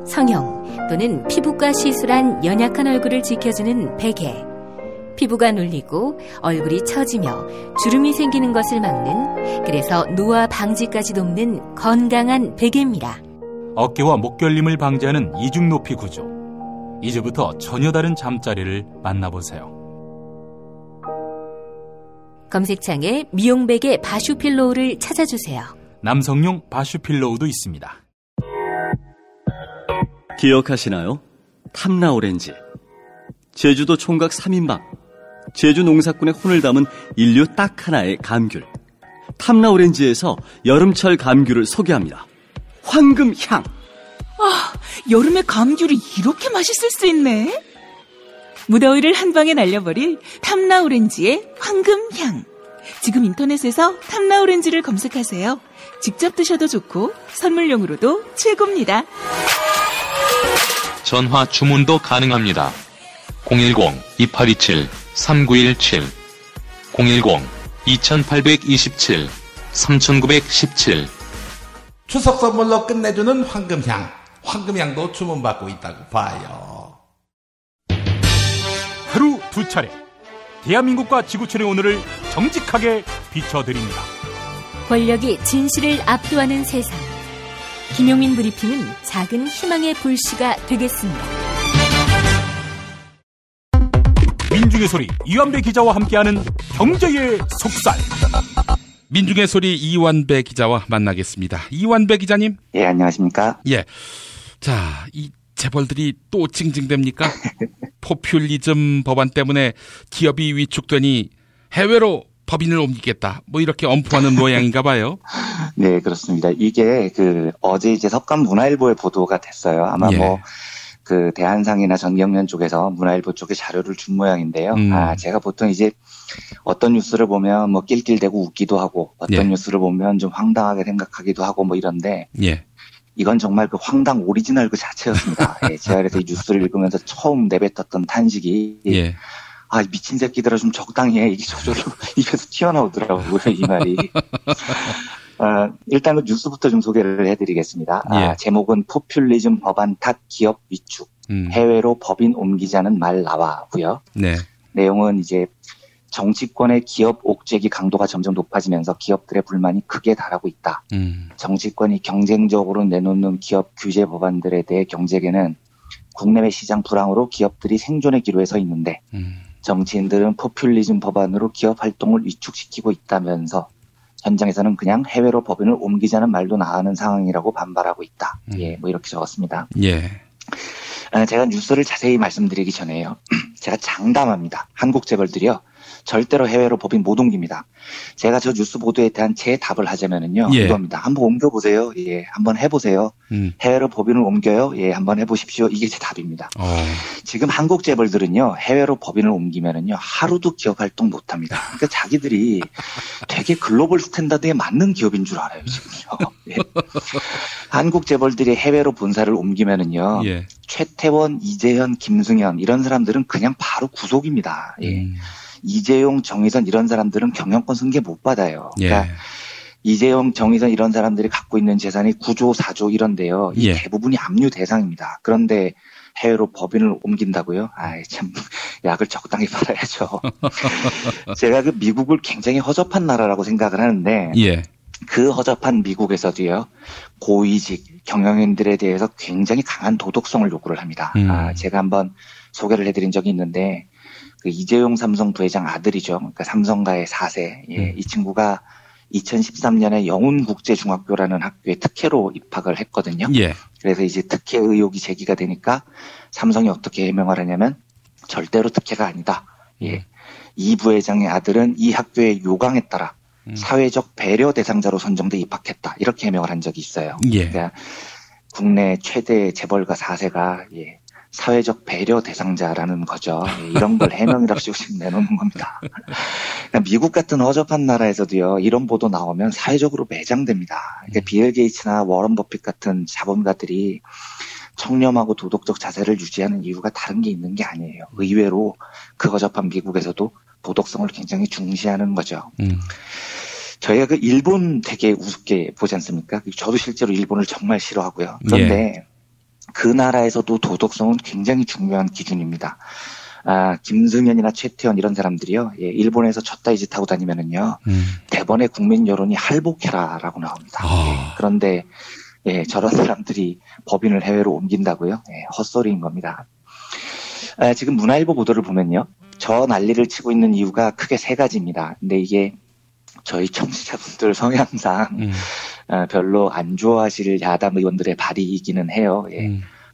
성형 또는 피부과 시술한 연약한 얼굴을 지켜주는 베개. 피부가 눌리고 얼굴이 처지며 주름이 생기는 것을 막는, 그래서 노화 방지까지 돕는 건강한 베개입니다. 어깨와 목결림을 방지하는 이중 높이 구조. 이제부터 전혀 다른 잠자리를 만나보세요. 검색창에 미용 베개 바슈필로우를 찾아주세요. 남성용 바슈필로우도 있습니다. 기억하시나요? 탐라오렌지. 제주도 총각 3인방. 제주 농사꾼의 혼을 담은 인류 딱 하나의 감귤. 탐라오렌지에서 여름철 감귤을 소개합니다. 황금향. 아, 여름에 감귤이 이렇게 맛있을 수 있네. 무더위를 한 방에 날려버릴 탐라오렌지의 황금향. 지금 인터넷에서 탐라오렌지를 검색하세요. 직접 드셔도 좋고 선물용으로도 최고입니다. 전화 주문도 가능합니다. 010-2827-3917 010-2827-3917 추석 선물로 끝내주는 황금향. 황금향도 주문받고 있다고 봐요. 하루 두 차례 대한민국과 지구촌의 오늘을 정직하게 비춰드립니다. 권력이 진실을 압도하는 세상. 김용민 브리핑은 작은 희망의 불씨가 되겠습니다. 민중의 소리 이완배 기자와 함께하는 경제의 속살. 민중의 소리 이완배 기자와 만나겠습니다. 이완배 기자님. 예, 안녕하십니까? 예. 자, 이 재벌들이 또 징징댑니까? 포퓰리즘 법안 때문에 기업이 위축되니 해외로 법인을 옮기겠다. 뭐 이렇게 엄포하는 모양인가 봐요. 네, 그렇습니다. 이게 어제 이제 석간문화일보에 보도가 됐어요. 아마 예. 대한상이나 전경련 쪽에서 문화일보 쪽에 자료를 준 모양인데요. 제가 보통 이제 어떤 뉴스를 보면 뭐 낄낄대고 웃기도 하고 어떤 뉴스를 보면 좀 황당하게 생각하기도 하고 뭐 이런데 예. 이건 정말 그 황당 오리지널 그 자체였습니다. 예, 제가 그래서 이 뉴스를 읽으면서 처음 내뱉었던 탄식이 예. 아, 미친 새끼들아 좀 적당히 해. 이게 저절로 입에서 튀어나오더라고요, 이 말이. 일단 그 뉴스부터 좀 소개를 해드리겠습니다. 예. 제목은 포퓰리즘 법안 탓 기업 위축. 해외로 법인 옮기자는 말 나와고요. 네. 내용은 이제 정치권의 기업 옥죄기 강도가 점점 높아지면서 기업들의 불만이 극에 달하고 있다. 정치권이 경쟁적으로 내놓는 기업 규제 법안들에 대해 경제계는 국내외 시장 불황으로 기업들이 생존의 기로에 서 있는데 정치인들은 포퓰리즘 법안으로 기업 활동을 위축시키고 있다면서 현장에서는 그냥 해외로 법인을 옮기자는 말도 나가는 상황이라고 반발하고 있다. 예, 뭐 이렇게 적었습니다. 예. 제가 뉴스를 자세히 말씀드리기 전에요. 제가 장담합니다. 한국 재벌들이요. 절대로 해외로 법인 못 옮깁니다. 제가 저 뉴스 보도에 대한 제 답을 하자면은요. 예. 이겁니다. 한번 옮겨보세요. 예, 한번 해보세요. 해외로 법인을 옮겨요. 예, 한번 해보십시오. 이게 제 답입니다. 지금 한국 재벌들은요. 해외로 법인을 옮기면은요. 하루도 기업 활동 못합니다. 그러니까 자기들이 되게 글로벌 스탠다드에 맞는 기업인 줄 알아요. 지금요. 예. 한국 재벌들이 해외로 본사를 옮기면은요. 예. 최태원, 이재현, 김승현 이런 사람들은 그냥 바로 구속입니다. 예. 이재용, 정의선 이런 사람들은 경영권 승계 못 받아요. 그러니까 이재용, 정의선 이런 사람들이 갖고 있는 재산이 9조, 4조 이런데요. 이 대부분이 압류 대상입니다. 그런데 해외로 법인을 옮긴다고요? 아이, 참, 약을 적당히 팔아야죠. 제가 그 미국을 굉장히 허접한 나라라고 생각을 하는데, 그 허접한 미국에서도요, 고위직 경영인들에 대해서 굉장히 강한 도덕성을 요구를 합니다. 제가 한번 소개를 해드린 적이 있는데, 그 이재용 삼성 부회장 아들이죠. 그러니까 삼성가의 4세. 예, 이 친구가 2013년에 영훈국제중학교라는 학교에 특혜로 입학을 했거든요. 예. 그래서 이제 특혜 의혹이 제기가 되니까 삼성이 어떻게 해명을 하냐면 절대로 특혜가 아니다. 예. 이 부회장의 아들은 이 학교의 요강에 따라 사회적 배려 대상자로 선정돼 입학했다. 이렇게 해명을 한 적이 있어요. 예. 그러니까 국내 최대 재벌가 4세가 예. 사회적 배려 대상자라는 거죠. 이런 걸 해명이랍시고 지금 내놓는 겁니다. 그러니까 미국 같은 허접한 나라에서도요. 이런 보도 나오면 사회적으로 매장됩니다. 그러니까 빌 게이츠나 워런 버핏 같은 자본가들이 청렴하고 도덕적 자세를 유지하는 이유가 다른 게 있는 게 아니에요. 의외로 그 허접한 미국에서도 도덕성을 굉장히 중시하는 거죠. 저희가 그 일본 되게 우습게 보지 않습니까? 저도 실제로 일본을 정말 싫어하고요. 그런데 그 나라에서도 도덕성은 굉장히 중요한 기준입니다. 김승현이나 최태원 이런 사람들이요, 일본에서 졌다 이 짓 하고 다니면은요, 대번에 국민 여론이 할복해라라고 나옵니다. 그런데 저런 사람들이 법인을 해외로 옮긴다고요? 헛소리인 겁니다. 지금 문화일보 보도를 보면요, 저 난리를 치고 있는 이유가 크게 세 가지입니다. 근데 이게 저희 청취자분들 성향상 별로 안 좋아하실 야당 의원들의 발의이기는 해요.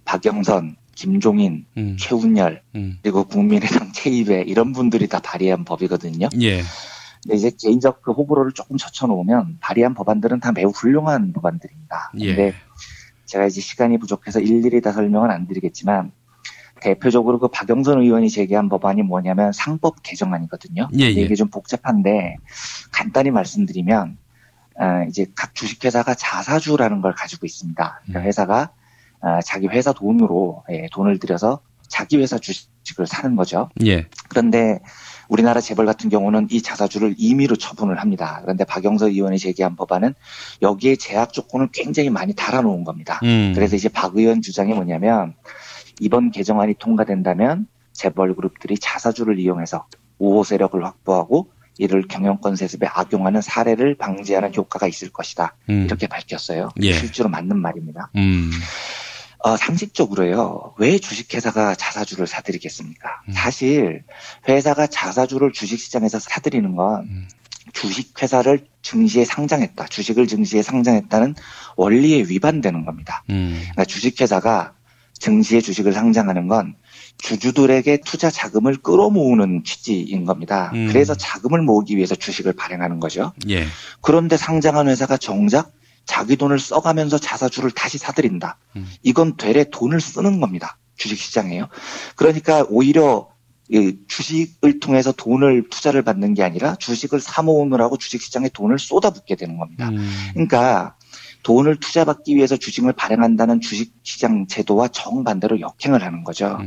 박영선, 김종인, 최운열, 그리고 국민의당 최이배 이런 분들이 다 발의한 법이거든요. 근데 이제 개인적 그 호불호를 조금 젖혀놓으면 발의한 법안들은 다 매우 훌륭한 법안들입니다. 근데 제가 이제 시간이 부족해서 일일이 다 설명은 안 드리겠지만, 대표적으로 그 박영선 의원이 제기한 법안이 뭐냐면 상법 개정안이거든요. 이게 좀 복잡한데 간단히 말씀드리면, 이제 각 주식회사가 자사주라는 걸 가지고 있습니다. 그러니까 회사가 자기 회사 돈으로 돈을 들여서 자기 회사 주식을 사는 거죠. 그런데 우리나라 재벌 같은 경우는 이 자사주를 임의로 처분을 합니다. 그런데 박영선 의원이 제기한 법안은 여기에 제약 조건을 굉장히 많이 달아놓은 겁니다. 그래서 이제 박 의원 주장이 뭐냐면, 이번 개정안이 통과된다면 재벌 그룹들이 자사주를 이용해서 우호 세력을 확보하고 이를 경영권 세습에 악용하는 사례를 방지하는 효과가 있을 것이다. 이렇게 밝혔어요. 실제로 맞는 말입니다. 상식적으로요, 왜 주식회사가 자사주를 사들이겠습니까? 사실 회사가 자사주를 주식시장에서 사들이는 건 주식회사를 증시에 상장했다, 주식을 증시에 상장했다는 원리에 위반되는 겁니다. 그러니까 주식회사가 증시에 주식을 상장하는 건 주주들에게 투자 자금을 끌어모으는 취지인 겁니다. 그래서 자금을 모으기 위해서 주식을 발행하는 거죠. 그런데 상장한 회사가 정작 자기 돈을 써가면서 자사주를 다시 사들인다. 이건 되레 돈을 쓰는 겁니다. 주식시장에요. 그러니까 오히려 주식을 통해서 돈을 투자를 받는 게 아니라 주식을 사모으느라고 주식시장에 돈을 쏟아붓게 되는 겁니다. 그러니까 돈을 투자받기 위해서 주식을 발행한다는 주식시장 제도와 정반대로 역행을 하는 거죠.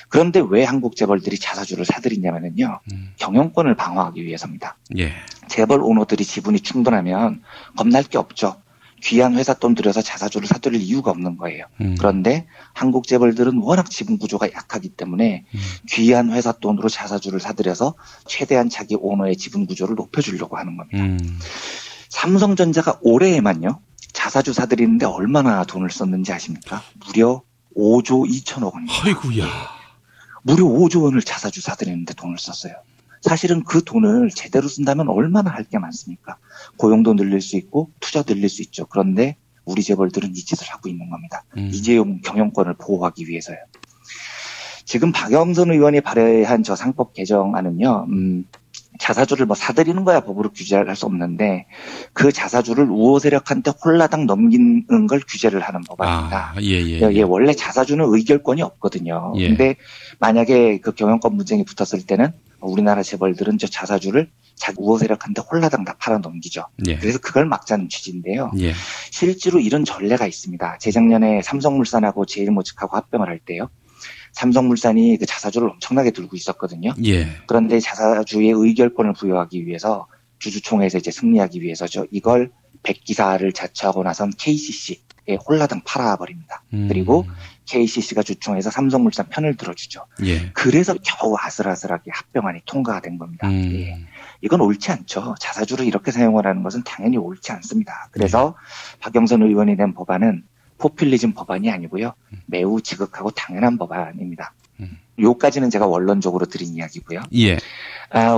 그런데 왜 한국 재벌들이 자사주를 사들이냐면요, 경영권을 방어하기 위해서입니다. 재벌 오너들이 지분이 충분하면 겁날 게 없죠. 귀한 회사 돈 들여서 자사주를 사들일 이유가 없는 거예요. 그런데 한국 재벌들은 워낙 지분 구조가 약하기 때문에 귀한 회사 돈으로 자사주를 사들여서 최대한 자기 오너의 지분 구조를 높여주려고 하는 겁니다. 삼성전자가 올해에만요, 자사주 사들이는데 얼마나 돈을 썼는지 아십니까? 무려 5조 2천억 원입니다. 아이고야. 무려 5조 원을 자사주 사들이는데 돈을 썼어요. 사실은 그 돈을 제대로 쓴다면 얼마나 할 게 많습니까? 고용도 늘릴 수 있고 투자도 늘릴 수 있죠. 그런데 우리 재벌들은 이 짓을 하고 있는 겁니다. 이재용 경영권을 보호하기 위해서요. 지금 박영선 의원이 발의한 저 상법 개정안은요, 자사주를 사들이는 거야 법으로 규제할 수 없는데 그 자사주를 우호 세력한테 홀라당 넘기는 걸 규제를 하는 법안입니다. 원래 자사주는 의결권이 없거든요. 근데 만약에 그 경영권 분쟁이 붙었을 때는 우리나라 재벌들은 저 자사주를 자기 우호 세력한테 홀라당 다 팔아 넘기죠. 그래서 그걸 막자는 취지인데요. 실제로 이런 전례가 있습니다. 재작년에 삼성물산하고 제일모직하고 합병을 할 때요, 삼성물산이 그 자사주를 엄청나게 들고 있었거든요. 그런데 자사주의 의결권을 부여하기 위해서 주주총회에서 이제 승리하기 위해서죠, 이걸 100기사를 자처하고 나선 KCC에 홀라당 팔아버립니다. 그리고 KCC가 주총에서 삼성물산 편을 들어주죠. 그래서 겨우 아슬아슬하게 합병안이 통과가 된 겁니다. 이건 옳지 않죠. 자사주를 이렇게 사용을 하는 것은 당연히 옳지 않습니다. 그래서 박영선 의원이 낸 법안은 포퓰리즘 법안이 아니고요, 매우 지극하고 당연한 법안입니다. 요까지는 제가 원론적으로 드린 이야기고요.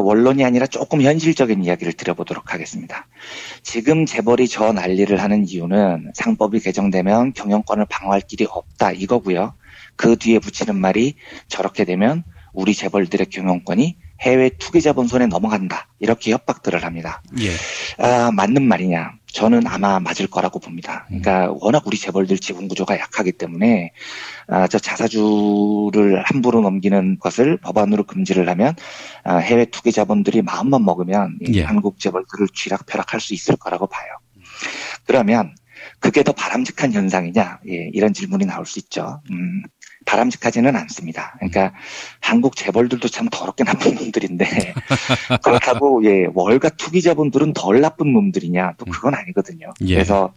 원론이 아니라 조금 현실적인 이야기를 드려보도록 하겠습니다. 지금 재벌이 저 난리를 하는 이유는 상법이 개정되면 경영권을 방어할 길이 없다 이거고요. 그 뒤에 붙이는 말이 저렇게 되면 우리 재벌들의 경영권이 해외 투기자본 손에 넘어간다, 이렇게 협박들을 합니다. 맞는 말이냐? 저는 아마 맞을 거라고 봅니다. 그러니까 워낙 우리 재벌들 지분 구조가 약하기 때문에 저 자사주를 함부로 넘기는 것을 법안으로 금지를 하면 해외 투기 자본들이 마음만 먹으면 한국 재벌들을 쥐락펴락할 수 있을 거라고 봐요. 그러면 그게 더 바람직한 현상이냐? 이런 질문이 나올 수 있죠. 바람직하지는 않습니다. 그러니까 한국 재벌들도 참 더럽게 나쁜 놈들인데 그렇다고 월가 투기자분들은 덜 나쁜 놈들이냐? 또 그건 아니거든요. 그래서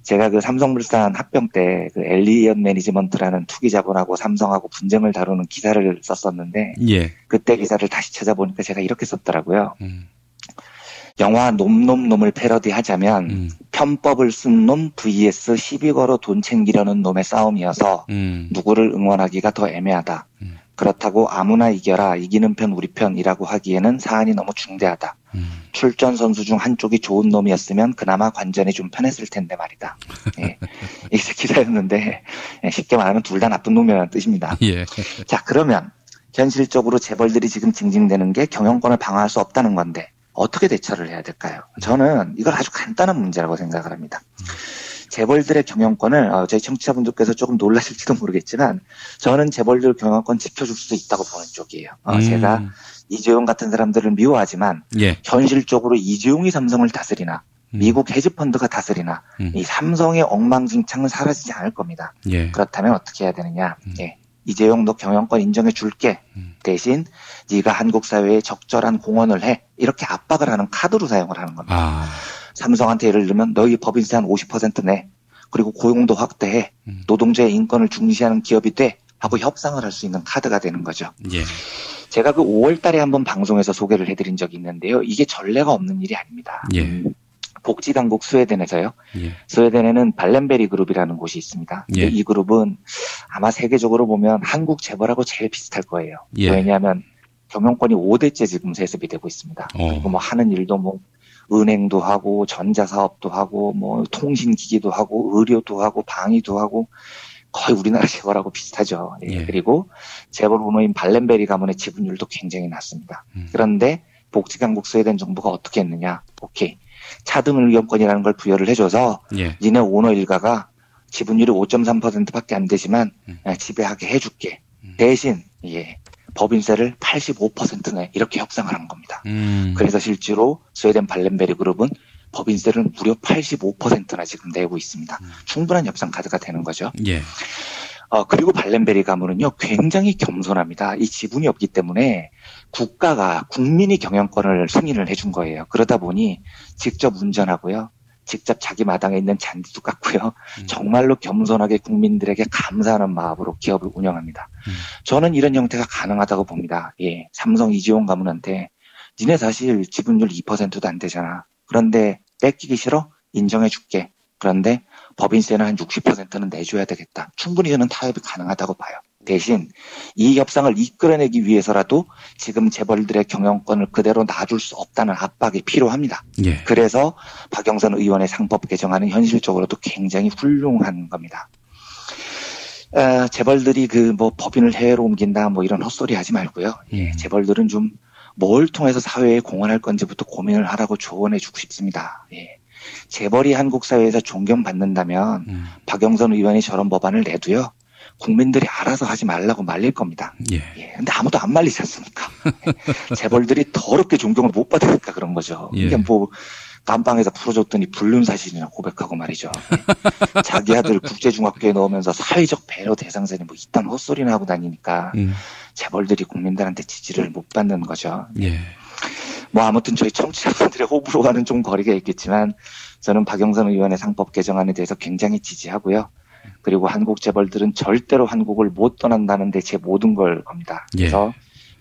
제가 그 삼성물산 합병 때 그 엘리엇 매니지먼트라는 투기자본하고 삼성하고 분쟁을 다루는 기사를 썼었는데 그때 기사를 다시 찾아보니까 제가 이렇게 썼더라고요. 영화 놈을 패러디하자면 편법을 쓴 놈 vs 시비 걸어 돈 챙기려는 놈의 싸움이어서 누구를 응원하기가 더 애매하다. 그렇다고 아무나 이겨라, 이기는 편 우리 편이라고 하기에는 사안이 너무 중대하다. 출전 선수 중 한쪽이 좋은 놈이었으면 그나마 관전이 좀 편했을 텐데 말이다. 이게 기사였는데 쉽게 말하면 둘 다 나쁜 놈이라는 뜻입니다. 자, 그러면 현실적으로 재벌들이 지금 징징대는 게 경영권을 방어할 수 없다는 건데 어떻게 대처를 해야 될까요? 저는 이걸 아주 간단한 문제라고 생각을 합니다. 재벌들의 경영권을 저희 청취자분들께서 조금 놀라실지도 모르겠지만 저는 재벌들 경영권 지켜줄 수 있다고 보는 쪽이에요. 제가 이재용 같은 사람들을 미워하지만 현실적으로 이재용이 삼성을 다스리나 미국 헤지펀드가 다스리나 이 삼성의 엉망진창은 사라지지 않을 겁니다. 그렇다면 어떻게 해야 되느냐? 이재용 너 경영권 인정해 줄게. 대신 네가 한국 사회에 적절한 공헌을 해. 이렇게 압박을 하는 카드로 사용을 하는 겁니다. 삼성한테 예를 들면 너희 법인세 한 50% 내. 그리고 고용도 확대해. 노동자의 인권을 중시하는 기업이 돼. 하고 협상을 할 수 있는 카드가 되는 거죠. 제가 그 5월 달에 한번 방송에서 소개를 해드린 적이 있는데요. 이게 전례가 없는 일이 아닙니다. 복지당국 스웨덴에서요. 스웨덴에는 발렌베리 그룹이라는 곳이 있습니다. 이 그룹은 아마 세계적으로 보면 한국 재벌하고 제일 비슷할 거예요. 왜냐하면 경영권이 5대째 지금 세습이 되고 있습니다. 그리고 뭐 하는 일도 뭐 은행도 하고 전자사업도 하고 뭐 통신기기도 하고 의료도 하고 방위도 하고 거의 우리나라 재벌하고 비슷하죠. 그리고 재벌 부모인 발렌베리 가문의 지분율도 굉장히 낮습니다. 그런데 복지당국 스웨덴 정부가 어떻게 했느냐. 오케이. 차등 의견권이라는 걸 부여를 해줘서 니네 오너 일가가 지분율이 5.3%밖에 안 되지만 지배하게 해줄게. 대신 법인세를 85% 내 이렇게 협상을 한 겁니다. 그래서 실제로 스웨덴 발렌베리 그룹은 법인세를 무려 85%나 지금 내고 있습니다. 충분한 협상 카드가 되는 거죠. 그리고 발렌베리 가문은요 굉장히 겸손합니다. 이 지분이 없기 때문에 국민이 경영권을 승인을 해준 거예요. 그러다 보니 직접 운전하고요. 직접 자기 마당에 있는 잔디도 깎고요. 정말로 겸손하게 국민들에게 감사하는 마음으로 기업을 운영합니다. 저는 이런 형태가 가능하다고 봅니다. 삼성 이재용 가문한테 니네 사실 지분율 2%도 안 되잖아. 그런데 뺏기기 싫어? 인정해줄게. 그런데 법인세는 한 60%는 내줘야 되겠다. 충분히 저는 타협이 가능하다고 봐요. 대신 이 협상을 이끌어내기 위해서라도 지금 재벌들의 경영권을 그대로 놔줄 수 없다는 압박이 필요합니다. 그래서 박영선 의원의 상법 개정안은 현실적으로도 굉장히 훌륭한 겁니다. 재벌들이 법인을 해외로 옮긴다 이런 헛소리 하지 말고요. 재벌들은 좀 뭘 통해서 사회에 공헌할 건지부터 고민을 하라고 조언해 주고 싶습니다. 재벌이 한국 사회에서 존경받는다면 박영선 의원이 저런 법안을 내도요. 국민들이 알아서 하지 말라고 말릴 겁니다. 근데 아무도 안 말리지 않습니까? 재벌들이 더럽게 존경을 못 받으니까 그런 거죠. 이게 깜빵에서 풀어줬더니 불륜사실이나 고백하고 말이죠. 자기 아들 국제중학교에 넣으면서 사회적 배려 대상자니 이딴 헛소리나 하고 다니니까 재벌들이 국민들한테 지지를 못 받는 거죠. 아무튼 저희 청취자분들의 호불호와는 좀 거리가 있겠지만 저는 박영선 의원의 상법 개정안에 대해서 굉장히 지지하고요. 그리고 한국 재벌들은 절대로 한국을 못 떠난다는 데 제 모든 걸 겁니다. 그래서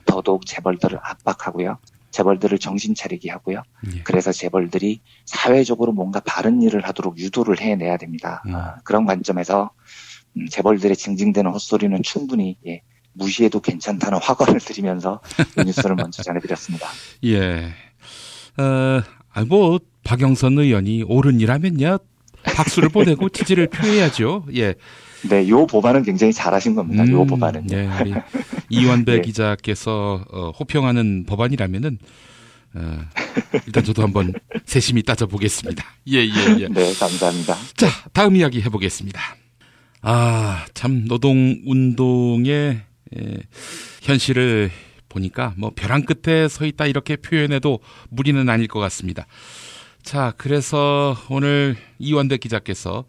더더욱 재벌들을 압박하고요. 재벌들을 정신 차리게 하고요. 그래서 재벌들이 사회적으로 뭔가 바른 일을 하도록 유도를 해내야 됩니다. 그런 관점에서 재벌들의 징징대는 헛소리는 충분히 무시해도 괜찮다는 화관을 드리면서 이 뉴스를 먼저 전해드렸습니다. 박영선 의원이 옳은 일하면요. 박수를 보내고 지지를 표해야죠. 네, 요 법안은 굉장히 잘하신 겁니다. 요 법안은. 우리 이완배 기자께서 호평하는 법안이라면은 일단 저도 한번 세심히 따져보겠습니다. 네, 감사합니다. 자, 다음 이야기 해보겠습니다. 참 노동운동의 현실을 보니까 벼랑 끝에 서 있다 이렇게 표현해도 무리는 아닐 것 같습니다. 자, 그래서 오늘 이완배 기자께서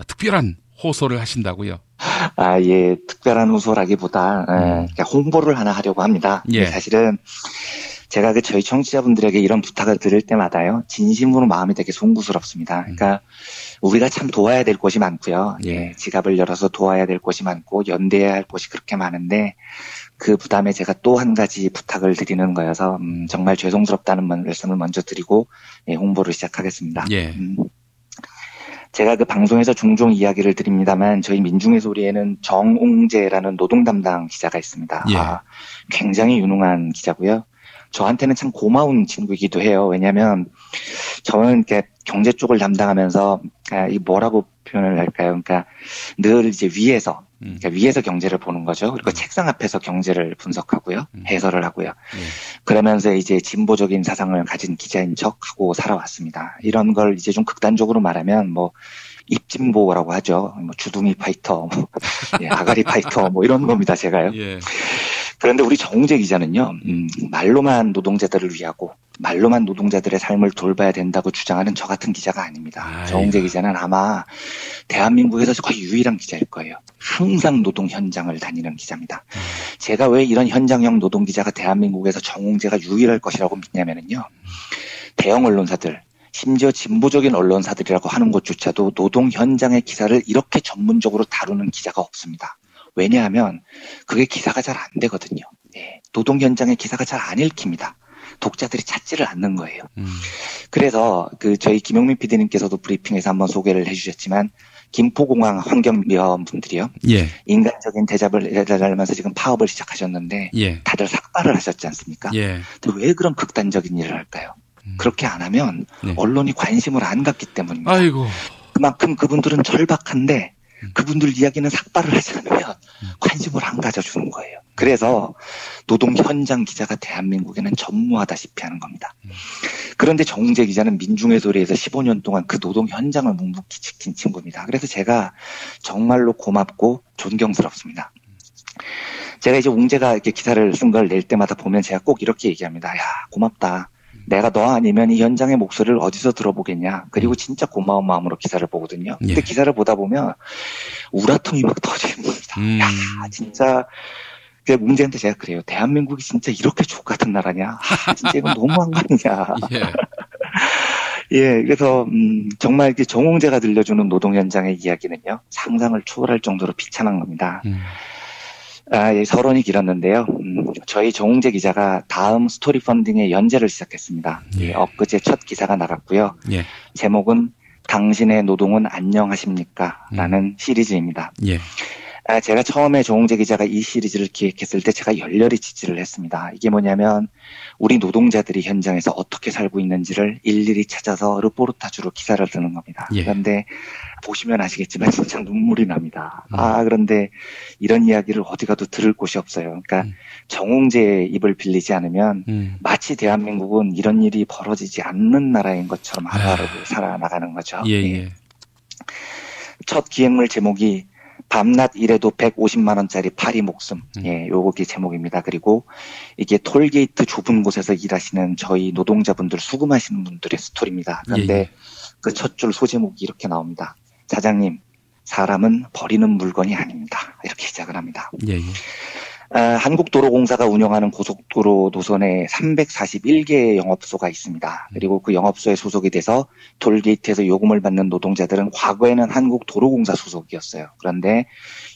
특별한 호소를 하신다고요? 아, 예, 특별한 호소라기보다 그러니까 홍보를 하나 하려고 합니다. 예. 사실은 제가 저희 청취자분들에게 이런 부탁을 드릴 때마다요, 진심으로 마음이 되게 송구스럽습니다. 그러니까 우리가 참 도와야 될 곳이 많고요. 예, 지갑을 열어서 도와야 될 곳이 많고 연대해야 할 곳이 그렇게 많은데 그 부담에 제가 또 한 가지 부탁을 드리는 거여서 정말 죄송스럽다는 말씀을 먼저 드리고 홍보를 시작하겠습니다. 예. 제가 그 방송에서 종종 이야기를 드립니다만 저희 민중의 소리에는 정옹재라는 노동 담당 기자가 있습니다. 예. 굉장히 유능한 기자고요. 저한테는 참 고마운 친구이기도 해요. 왜냐하면 저는 이렇게 경제 쪽을 담당하면서 이 뭐라고 표현을 할까요? 그러니까 늘 이제 그러니까 위에서 경제를 보는 거죠. 그리고 책상 앞에서 경제를 분석하고요, 해설을 하고요. 그러면서 이제 진보적인 사상을 가진 기자인 척하고 살아왔습니다. 이런 걸 이제 좀 극단적으로 말하면 뭐 입진보라고 하죠. 뭐 주둥이 파이터, 뭐 아가리 파이터, 뭐 이런 겁니다, 제가요. 예. 그런데 우리 정웅재 기자는요, 말로만 노동자들을 위하고 말로만 노동자들의 삶을 돌봐야 된다고 주장하는 저 같은 기자가 아닙니다. 정웅재 기자는 아마 대한민국에서 거의 유일한 기자일 거예요. 항상 노동 현장을 다니는 기자입니다. 제가 왜 이런 현장형 노동 기자가 대한민국에서 정웅재가 유일할 것이라고 믿냐면요, 대형 언론사들, 심지어 진보적인 언론사들이라고 하는 곳조차도 노동 현장의 기사를 이렇게 전문적으로 다루는 기자가 없습니다. 왜냐하면 그게 기사가 잘 안 되거든요. 예, 노동 현장의 기사가 잘 안 읽힙니다. 독자들이 찾지를 않는 거예요. 그래서 저희 김용민 PD님께서도 브리핑에서 한번 소개를 해주셨지만 김포공항 환경미화원 분들이요. 예. 인간적인 대접을 해달라면서 지금 파업을 시작하셨는데 예. 다들 삭발을 하셨지 않습니까? 예. 근데 왜 그런 극단적인 일을 할까요? 그렇게 안 하면 언론이 관심을 안 갖기 때문입니다. 아이고. 그만큼 그분들은 절박한데 그분들 이야기는 삭발을 하지 않으면 관심을 안 가져주는 거예요. 그래서 노동 현장 기자가 대한민국에는 전무하다시피 하는 겁니다. 그런데 정웅재 기자는 민중의 소리에서 15년 동안 그 노동 현장을 묵묵히 지킨 친구입니다. 그래서 제가 정말로 고맙고 존경스럽습니다. 제가 이제 웅재가 이렇게 기사를 쓴 걸 낼 때마다 보면 제가 꼭 이렇게 얘기합니다. 야, 고맙다. 내가 너 아니면 이 현장의 목소리를 어디서 들어보겠냐. 그리고 진짜 고마운 마음으로 기사를 보거든요. 근데 기사를 보다 보면 우라통이 막 터지는 겁니다. 야, 진짜. 문제한테 제가 그래요. 대한민국이 진짜 이렇게 족같은 나라냐? 진짜 이건 너무한 거 아니냐? 예, 그래서 정말 정웅재가 들려주는 노동 현장의 이야기는요, 상상을 초월할 정도로 비참한 겁니다. 서론이 길었는데요. 저희 정웅재 기자가 다음 스토리 펀딩의 연재를 시작했습니다. 예, 엊그제 첫 기사가 나갔고요. 예. 제목은 당신의 노동은 안녕하십니까? 라는 시리즈입니다. 예. 제가 처음에 정웅재 기자가 이 시리즈를 기획했을 때 제가 열렬히 지지를 했습니다. 이게 뭐냐면 우리 노동자들이 현장에서 어떻게 살고 있는지를 일일이 찾아서 르포르타주로 기사를 쓰는 겁니다. 예. 그런데 보시면 아시겠지만 진짜 눈물이 납니다. 그런데 이런 이야기를 어디 가도 들을 곳이 없어요. 그러니까 정웅재의 입을 빌리지 않으면 마치 대한민국은 이런 일이 벌어지지 않는 나라인 것처럼 하루하루 살아나가는 거죠. 예. 첫 기획물 제목이 밤낮 일해도 150만 원짜리 파리 목숨. 예, 요게 제목입니다. 그리고 이게 톨게이트 좁은 곳에서 일하시는 저희 노동자분들, 수금하시는 분들의 스토리입니다. 그런데 그 첫 줄 소제목이 이렇게 나옵니다. 사장님, 사람은 버리는 물건이 아닙니다. 이렇게 시작을 합니다. 예. 한국도로공사가 운영하는 고속도로 노선에 341개의 영업소가 있습니다. 그리고 그 영업소에 소속이 돼서 톨게이트에서 요금을 받는 노동자들은 과거에는 한국도로공사 소속이었어요. 그런데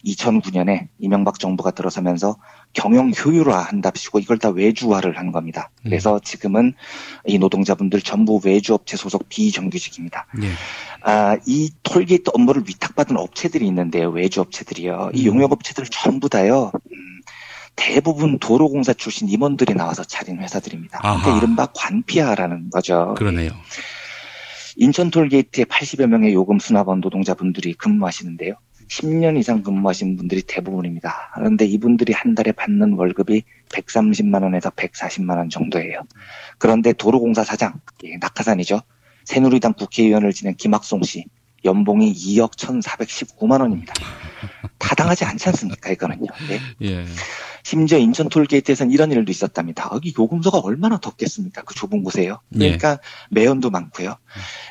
2009년에 이명박 정부가 들어서면서 경영 효율화 한답시고 이걸 다 외주화를 한 겁니다. 그래서 지금은 이 노동자분들 전부 외주업체 소속 비정규직입니다. 예. 이 톨게이트 업무를 위탁받은 업체들이 있는데요. 외주업체들이요. 이 용역업체들 전부 다요. 대부분 도로공사 출신 임원들이 나와서 차린 회사들입니다. 그러니까 이른바 관피아라는 거죠. 그러네요. 인천 톨게이트에 80여 명의 요금 수납원 노동자분들이 근무하시는데요. 10년 이상 근무하신 분들이 대부분입니다. 그런데 이분들이 한 달에 받는 월급이 130만 원에서 140만 원 정도예요. 그런데 도로공사 사장, 낙하산이죠. 새누리당 국회의원을 지낸 김학송 씨, 연봉이 2억 1,419만 원입니다. 타당하지 않지 않습니까, 이거는요. 예. 심지어 인천 톨게이트에서는 이런 일도 있었답니다. 여기 요금소가 얼마나 덥겠습니까? 그 좁은 곳에요. 그러니까 매연도 많고요.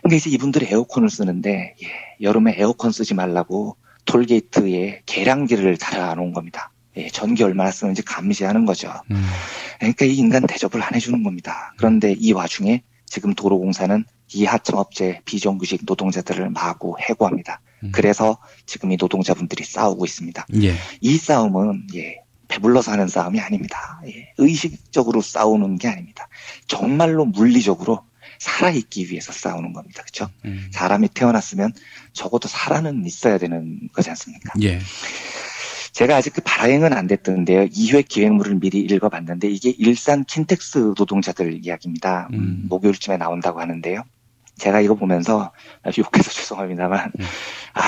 근데 이제 이분들이 에어컨을 쓰는데 여름에 에어컨 쓰지 말라고 톨게이트에 계량기를 달아놓은 겁니다. 예, 전기 얼마나 쓰는지 감시하는 거죠. 그러니까 이 인간 대접을 안 해주는 겁니다. 그런데 이 와중에 지금 도로공사는 이 하청업체 비정규직 노동자들을 마구 해고합니다. 그래서 지금 이 노동자분들이 싸우고 있습니다. 예. 이 싸움은 배불러서 하는 싸움이 아닙니다. 의식적으로 싸우는 게 아닙니다. 정말로 물리적으로 살아있기 위해서 싸우는 겁니다. 그렇죠? 사람이 태어났으면 적어도 살아는 있어야 되는 거지 않습니까? 예. 제가 아직 그 발행은 안 됐던데요. 2회 기획물을 미리 읽어봤는데 이게 일산 킨텍스 노동자들 이야기입니다. 목요일쯤에 나온다고 하는데요. 제가 이거 보면서 욕해서 죄송합니다만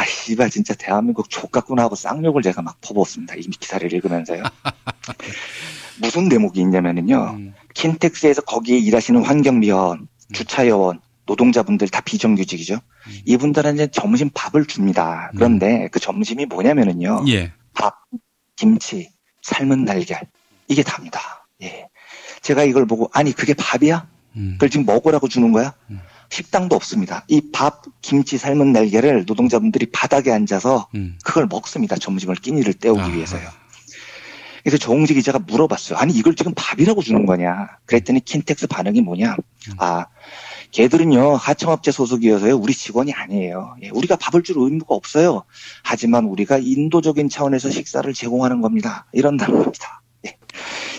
씨발 진짜 대한민국 족같구나 하고 쌍욕을 제가 막 퍼부었습니다. 이 기사를 읽으면서요. 무슨 대목이 있냐면요. 킨텍스에서 거기에 일하시는 환경미화원, 주차요원, 노동자분들 다 비정규직이죠. 이분들한테 점심 밥을 줍니다. 그런데 그 점심이 뭐냐면요. 예. 밥, 김치, 삶은 달걀 이게 답니다. 예. 제가 이걸 보고 아니 그게 밥이야? 그걸 지금 먹으라고 주는 거야? 식당도 없습니다. 이 밥, 김치, 삶은 날개를 노동자분들이 바닥에 앉아서 그걸 먹습니다. 점심을 끼니를 때우기 위해서요. 그래서 정웅재 기자가 물어봤어요. 아니 이걸 지금 밥이라고 주는 거냐. 그랬더니 킨텍스 반응이 뭐냐. 걔들은요 하청업체 소속이어서요 우리 직원이 아니에요. 우리가 밥을 줄 의무가 없어요. 하지만 우리가 인도적인 차원에서 식사를 제공하는 겁니다. 이런다는 겁니다.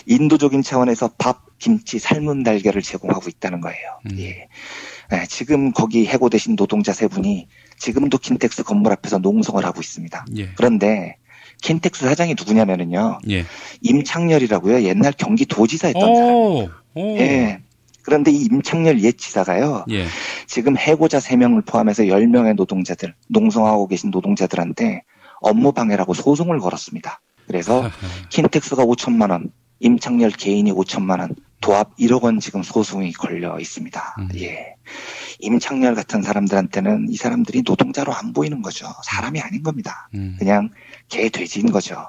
인도적인 차원에서 밥, 김치, 삶은 달걀을 제공하고 있다는 거예요. 지금 거기 해고되신 노동자 세 분이 지금도 킨텍스 건물 앞에서 농성을 하고 있습니다. 그런데 킨텍스 사장이 누구냐면요. 임창렬이라고요. 옛날 경기도지사 했던 사람. 그런데 이 임창렬 옛 지사가요. 지금 해고자 3명을 포함해서 10명의 노동자들, 농성하고 계신 노동자들한테 업무 방해라고 소송을 걸었습니다. 그래서 킨텍스가 5천만 원, 임창렬 개인이 5천만 원, 도합 1억 원 지금 소송이 걸려 있습니다. 임창렬 같은 사람들한테는 이 사람들이 노동자로 안 보이는 거죠. 사람이 아닌 겁니다. 그냥 개 돼지인 거죠.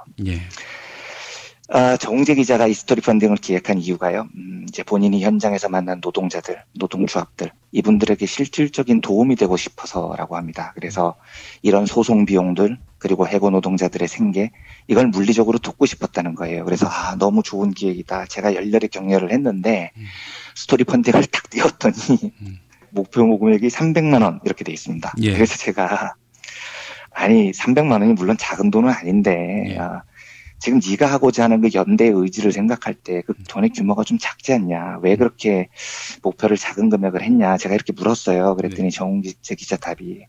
정웅재 기자가 이 스토리 펀딩을 기획한 이유가요. 이제 본인이 현장에서 만난 노동자들, 노동조합들, 이분들에게 실질적인 도움이 되고 싶어서라고 합니다. 그래서 이런 소송 비용들, 그리고 해고 노동자들의 생계, 이걸 물리적으로 돕고 싶었다는 거예요. 그래서 너무 좋은 기획이다. 제가 열렬히 격려를 했는데 스토리 펀딩을 딱 띄웠더니 목표 모금액이 300만 원 이렇게 돼 있습니다. 그래서 제가 300만 원이 물론 작은 돈은 아닌데 지금 네가 하고자 하는 그 연대의 의지를 생각할 때 그 돈의 규모가 좀 작지 않냐. 왜 그렇게 목표를 작은 금액을 했냐. 제가 이렇게 물었어요. 그랬더니 정웅재 기자 답이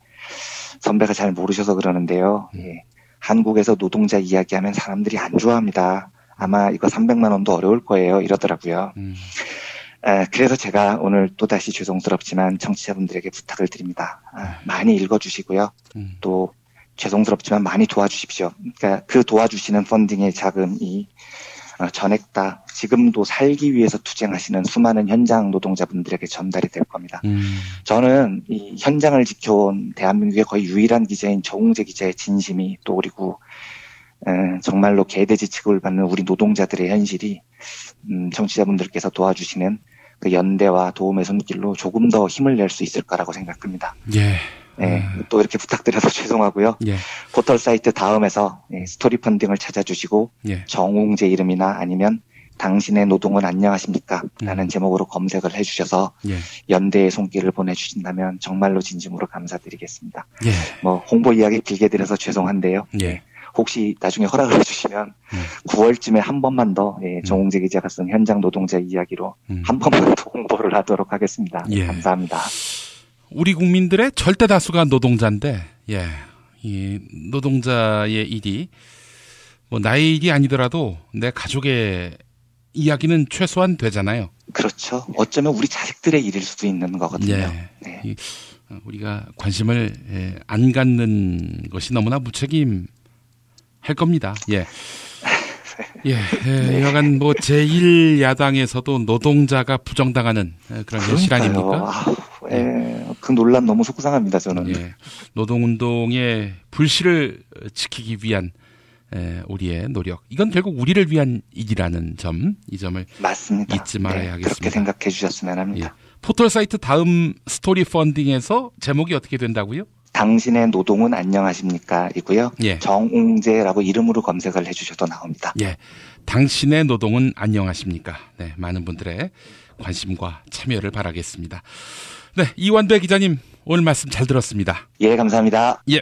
선배가 잘 모르셔서 그러는데요. 한국에서 노동자 이야기하면 사람들이 안 좋아합니다. 아마 이거 300만 원도 어려울 거예요. 이러더라고요. 그래서 제가 오늘 또다시 죄송스럽지만 청취자분들에게 부탁을 드립니다. 많이 읽어주시고요. 또 죄송스럽지만 많이 도와주십시오. 그러니까 그 도와주시는 펀딩의 자금이 전액 다 지금도 살기 위해서 투쟁하시는 수많은 현장 노동자분들에게 전달이 될 겁니다. 저는 이 현장을 지켜온 대한민국의 거의 유일한 기자인 정웅재 기자의 진심이 또 그리고 정말로 개돼지 취급을 받는 우리 노동자들의 현실이 청취자분들께서 도와주시는 그 연대와 도움의 손길로 조금 더 힘을 낼 수 있을 거라고 생각합니다. 또 이렇게 부탁드려서 죄송하고요. 포털 사이트 다음에서 스토리 펀딩을 찾아주시고 정웅재 이름이나 아니면 당신의 노동은 안녕하십니까? 라는 제목으로 검색을 해주셔서 연대의 손길을 보내주신다면 정말로 진심으로 감사드리겠습니다. 뭐 홍보 이야기 길게 드려서 죄송한데요. 혹시 나중에 허락을 해주시면 9월쯤에 한 번만 더 정웅재 기자가 쓴 현장 노동자 이야기로 한 번만 더 홍보를 하도록 하겠습니다. 감사합니다. 우리 국민들의 절대 다수가 노동자인데, 이 노동자의 일이 뭐 나의 일이 아니더라도 내 가족의 이야기는 최소한 되잖아요. 그렇죠. 어쩌면 우리 자식들의 일일 수도 있는 거거든요. 우리가 관심을 안 갖는 것이 너무나 무책임할 겁니다. 여간 뭐 제1야당에서도 노동자가 부정당하는 그런 현실 아닙니까? 그 논란 너무 속상합니다, 저는. 노동운동의 불씨를 지키기 위한 우리의 노력. 이건 결국 우리를 위한 일이라는 점, 이 점을 맞습니다. 잊지 말아야 하겠습니다. 그렇게 생각해 주셨으면 합니다. 포털 사이트 다음 스토리 펀딩에서 제목이 어떻게 된다고요? 당신의 노동은 안녕하십니까? 이고요. 예. 정웅재라고 이름으로 검색을 해주셔도 나옵니다. 예. 당신의 노동은 안녕하십니까? 네, 많은 분들의 관심과 참여를 바라겠습니다. 네, 이완배 기자님 오늘 말씀 잘 들었습니다. 예, 감사합니다. 예.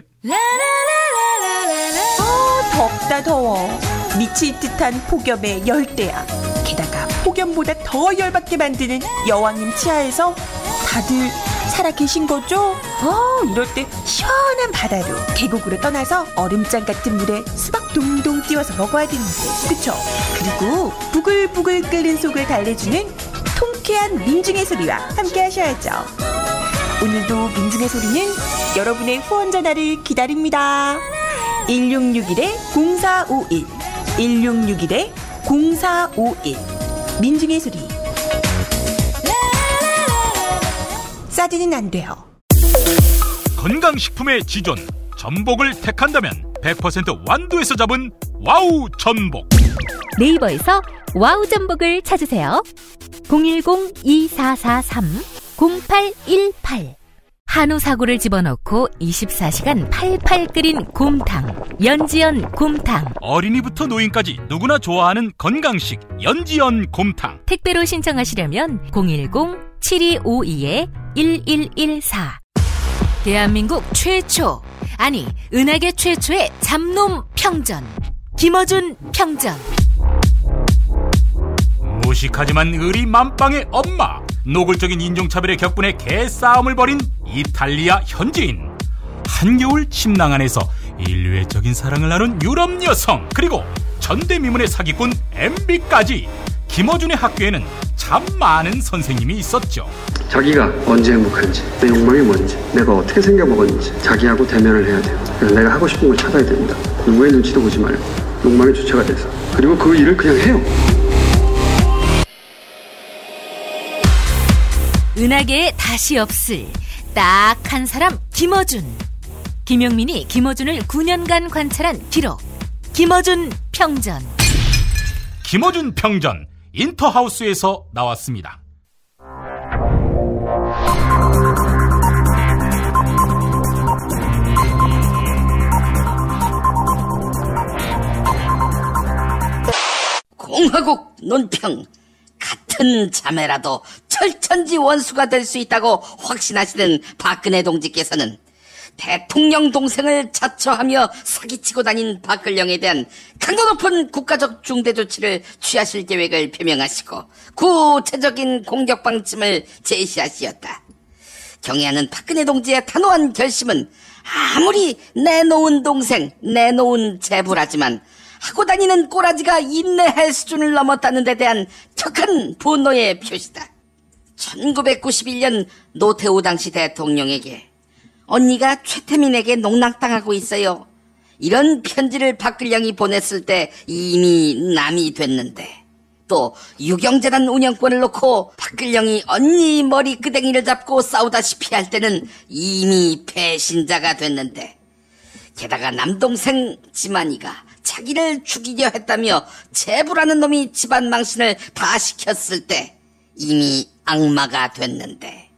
덥다 더워. 미칠 듯한 폭염에 열대야. 게다가 폭염보다 더 열받게 만드는 여왕님 치하에서 다들 살아계신 거죠? 이럴 때 시원한 바다로 계곡으로 떠나서 얼음장 같은 물에 수박 동동 띄워서 먹어야 되는데, 그쵸? 그리고 부글부글 끓는 속을 달래주는 통쾌한 민중의 소리와 함께 하셔야죠. 오늘도 민중의 소리는 여러분의 후원 전화를 기다립니다. 1661-0451 1661-0451 민중의 소리. 싸지는 안 돼요. 건강식품의 지존 전복을 택한다면 100% 완도에서 잡은 와우 전복. 네이버에서 와우 전복을 찾으세요. 010-2443-0818 한우 사고를 집어넣고 24시간 팔팔 끓인 곰탕, 연지연 곰탕. 어린이부터 노인까지 누구나 좋아하는 건강식 연지연 곰탕. 택배로 신청하시려면 010-7252-1114. 대한민국 최초, 아니 은하계 최초의 잡놈 평전, 김어준 평전. 무식하지만 의리 만빵의 엄마, 노골적인 인종차별의 격분에 개싸움을 벌인 이탈리아 현지인, 한겨울 침낭 안에서 인류애적인 사랑을 나눈 유럽 여성, 그리고 전대미문의 사기꾼 MB까지 김어준의 학교에는 참 많은 선생님이 있었죠. 자기가 언제 행복한지, 내 욕망이 뭔지, 내가 어떻게 생겨먹었는지 자기하고 대면을 해야 돼요. 그래서 내가 하고 싶은 걸 찾아야 됩니다. 누구의 눈치도 보지 말고 욕망의 주체가 돼서, 그리고 그 일을 그냥 해요. 은하계에 다시 없을 딱 한 사람, 김어준. 김용민이 김어준을 9년간 관찰한 기록, 김어준 평전. 김어준 평전, 인터하우스에서 나왔습니다. 공화국 논평. 같은 자매라도 철천지 원수가 될 수 있다고 확신하시는 박근혜 동지께서는 대통령 동생을 자처하며 사기치고 다닌 박근령에 대한 강도 높은 국가적 중대 조치를 취하실 계획을 표명하시고 구체적인 공격 방침을 제시하시었다. 경애하는 박근혜 동지의 단호한 결심은 아무리 내놓은 동생, 내놓은 제부라지만 하고 다니는 꼬라지가 인내할 수준을 넘었다는 데 대한 격한 분노의 표시다. 1991년 노태우 당시 대통령에게 언니가 최태민에게 농락당하고 있어요. 이런 편지를 박근령이 보냈을 때 이미 남이 됐는데, 또 유경재단 운영권을 놓고 박근령이 언니 머리 끄댕이를 잡고 싸우다시피 할 때는 이미 배신자가 됐는데, 게다가 남동생 지만이가 자기를 죽이려 했다며 제부라는 놈이 집안 망신을 다 시켰을 때 이미 악마가 됐는데,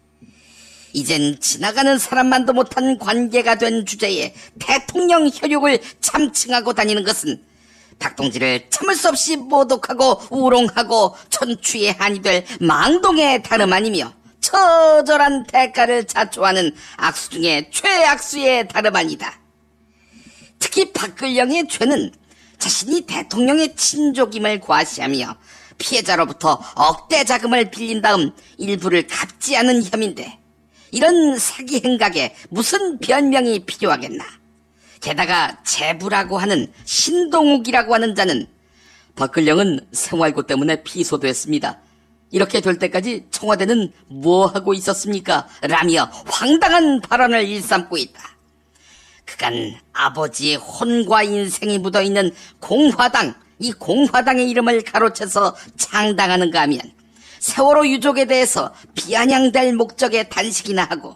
이젠 지나가는 사람만도 못한 관계가 된 주제에 대통령 혈육을 참칭하고 다니는 것은 박동지를 참을 수 없이 모독하고 우롱하고 천추의 한이 될 망동의 다름 아니며 처절한 대가를 자초하는 악수 중에 최악수의 다름 아니다. 특히 박근령의 죄는 자신이 대통령의 친족임을 과시하며 피해자로부터 억대 자금을 빌린 다음 일부를 갚지 않은 혐의인데, 이런 사기 행각에 무슨 변명이 필요하겠나. 게다가 제부라고 하는 신동욱이라고 하는 자는 박근령은 생활고 때문에 피소됐습니다. 이렇게 될 때까지 청와대는 뭐 하고 있었습니까? 라며 황당한 발언을 일삼고 있다. 그간 아버지의 혼과 인생이 묻어있는 공화당, 이 공화당의 이름을 가로채서 창당하는가 하면 세월호 유족에 대해서 비아냥될 목적의 단식이나 하고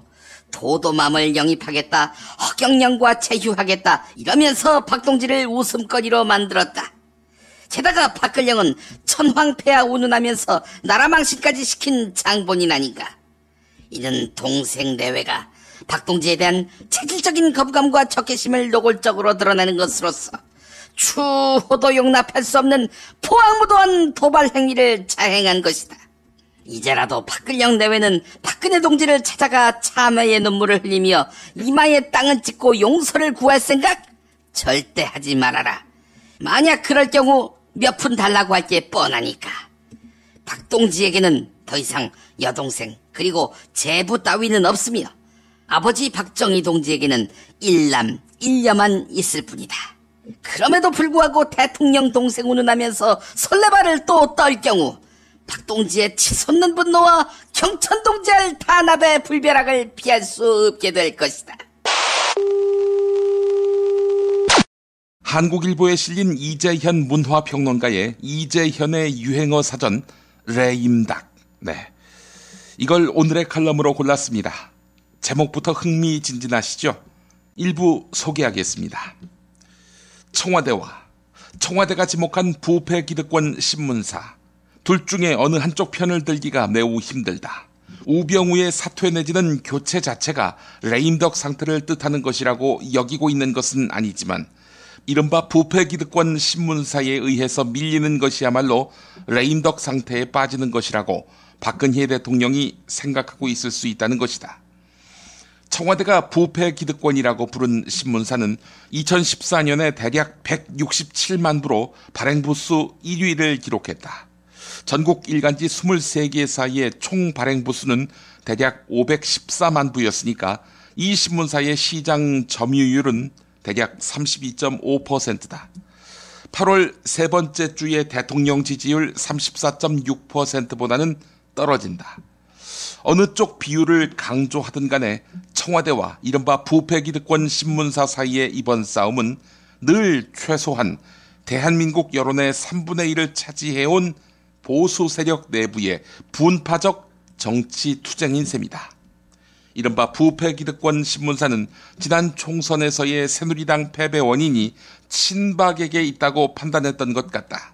도도맘을 영입하겠다, 허경영과 제휴하겠다 이러면서 박동지를 웃음거리로 만들었다. 게다가 박근령은 천황폐하 운운하면서 나라 망신까지 시킨 장본인 아닌가. 이는 동생 내외가 박동지에 대한 체질적인 거부감과 적개심을 노골적으로 드러내는 것으로서 추호도 용납할 수 없는 포악무도한 도발 행위를 자행한 것이다. 이제라도 박근영 내외는 박근혜 동지를 찾아가 참회의 눈물을 흘리며 이마에 땅을 찍고 용서를 구할 생각 절대 하지 말아라. 만약 그럴 경우 몇 푼 달라고 할 게 뻔하니까. 박동지에게는 더 이상 여동생 그리고 제부 따위는 없으며 아버지 박정희 동지에게는 일남 일녀만 있을 뿐이다. 그럼에도 불구하고 대통령 동생 운운하면서 설레발을 또 떨 경우 박동지의 치솟는 분노와 경천 동지할 탄압의 불벼락을 피할 수 없게 될 것이다. 한국일보에 실린 이재현 문화평론가의 이재현의 유행어 사전 레임닭. 네, 이걸 오늘의 칼럼으로 골랐습니다. 제목부터 흥미진진하시죠? 일부 소개하겠습니다. 청와대가 지목한 부패기득권 신문사. 둘 중에 어느 한쪽 편을 들기가 매우 힘들다. 우병우의 사퇴 내지는 교체 자체가 레임덕 상태를 뜻하는 것이라고 여기고 있는 것은 아니지만 이른바 부패기득권 신문사에 의해서 밀리는 것이야말로 레임덕 상태에 빠지는 것이라고 박근혜 대통령이 생각하고 있을 수 있다는 것이다. 청와대가 부패기득권이라고 부른 신문사는 2014년에 대략 167만 부로 발행부수 1위를 기록했다. 전국 일간지 23개사의 총 발행부수는 대략 514만 부였으니까 이 신문사의 시장 점유율은 대략 32.5%다. 8월 세 번째 주의 대통령 지지율 34.6%보다는 떨어진다. 어느 쪽 비율을 강조하든 간에 청와대와 이른바 부패기득권 신문사 사이의 이번 싸움은 늘 최소한 대한민국 여론의 3분의 1을 차지해온 보수 세력 내부의 분파적 정치 투쟁인 셈이다. 이른바 부패기득권 신문사는 지난 총선에서의 새누리당 패배 원인이 친박에게 있다고 판단했던 것 같다.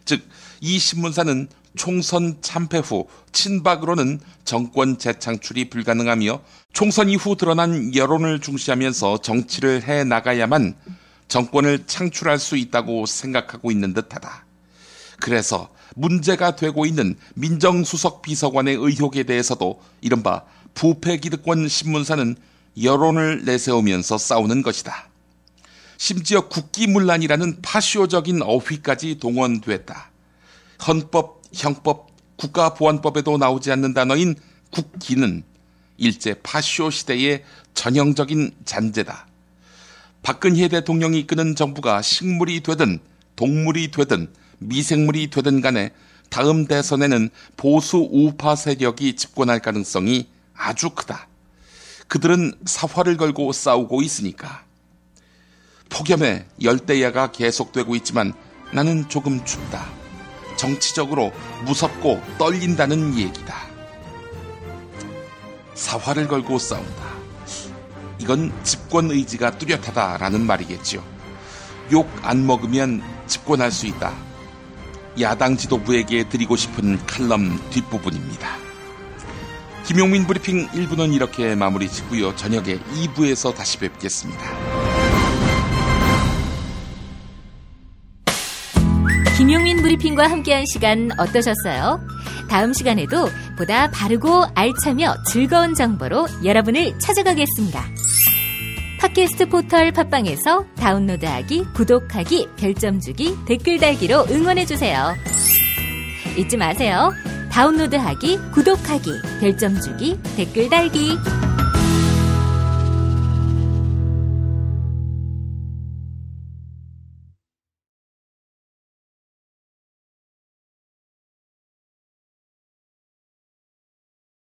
즉, 이 신문사는 총선 참패 후 친박으로는 정권 재창출이 불가능하며 총선 이후 드러난 여론을 중시하면서 정치를 해나가야만 정권을 창출할 수 있다고 생각하고 있는 듯하다. 그래서 문제가 되고 있는 민정수석 비서관의 의혹에 대해서도 이른바 부패기득권 신문사는 여론을 내세우면서 싸우는 것이다. 심지어 국기문란이라는 파쇼적인 어휘까지 동원됐다. 헌법, 형법, 국가보안법에도 나오지 않는 단어인 국기는 일제 파쇼 시대의 전형적인 잔재다. 박근혜 대통령이 이끄는 정부가 식물이 되든 동물이 되든 미생물이 되든 간에 다음 대선에는 보수 우파 세력이 집권할 가능성이 아주 크다. 그들은 사활을 걸고 싸우고 있으니까. 폭염에 열대야가 계속되고 있지만 나는 조금 춥다. 정치적으로 무섭고 떨린다는 얘기다. 사활을 걸고 싸운다. 이건 집권 의지가 뚜렷하다라는 말이겠지요. 욕 안 먹으면 집권할 수 있다. 야당 지도부에게 드리고 싶은 칼럼 뒷부분입니다. 김용민 브리핑 1부는 이렇게 마무리 짓고요. 저녁에 2부에서 다시 뵙겠습니다. 김용민 브리핑과 함께한 시간 어떠셨어요? 다음 시간에도 보다 바르고 알차며 즐거운 정보로 여러분을 찾아가겠습니다. 팟캐스트 포털 팟빵에서 다운로드하기, 구독하기, 별점 주기, 댓글 달기로 응원해주세요. 잊지 마세요. 다운로드하기, 구독하기, 별점 주기, 댓글 달기.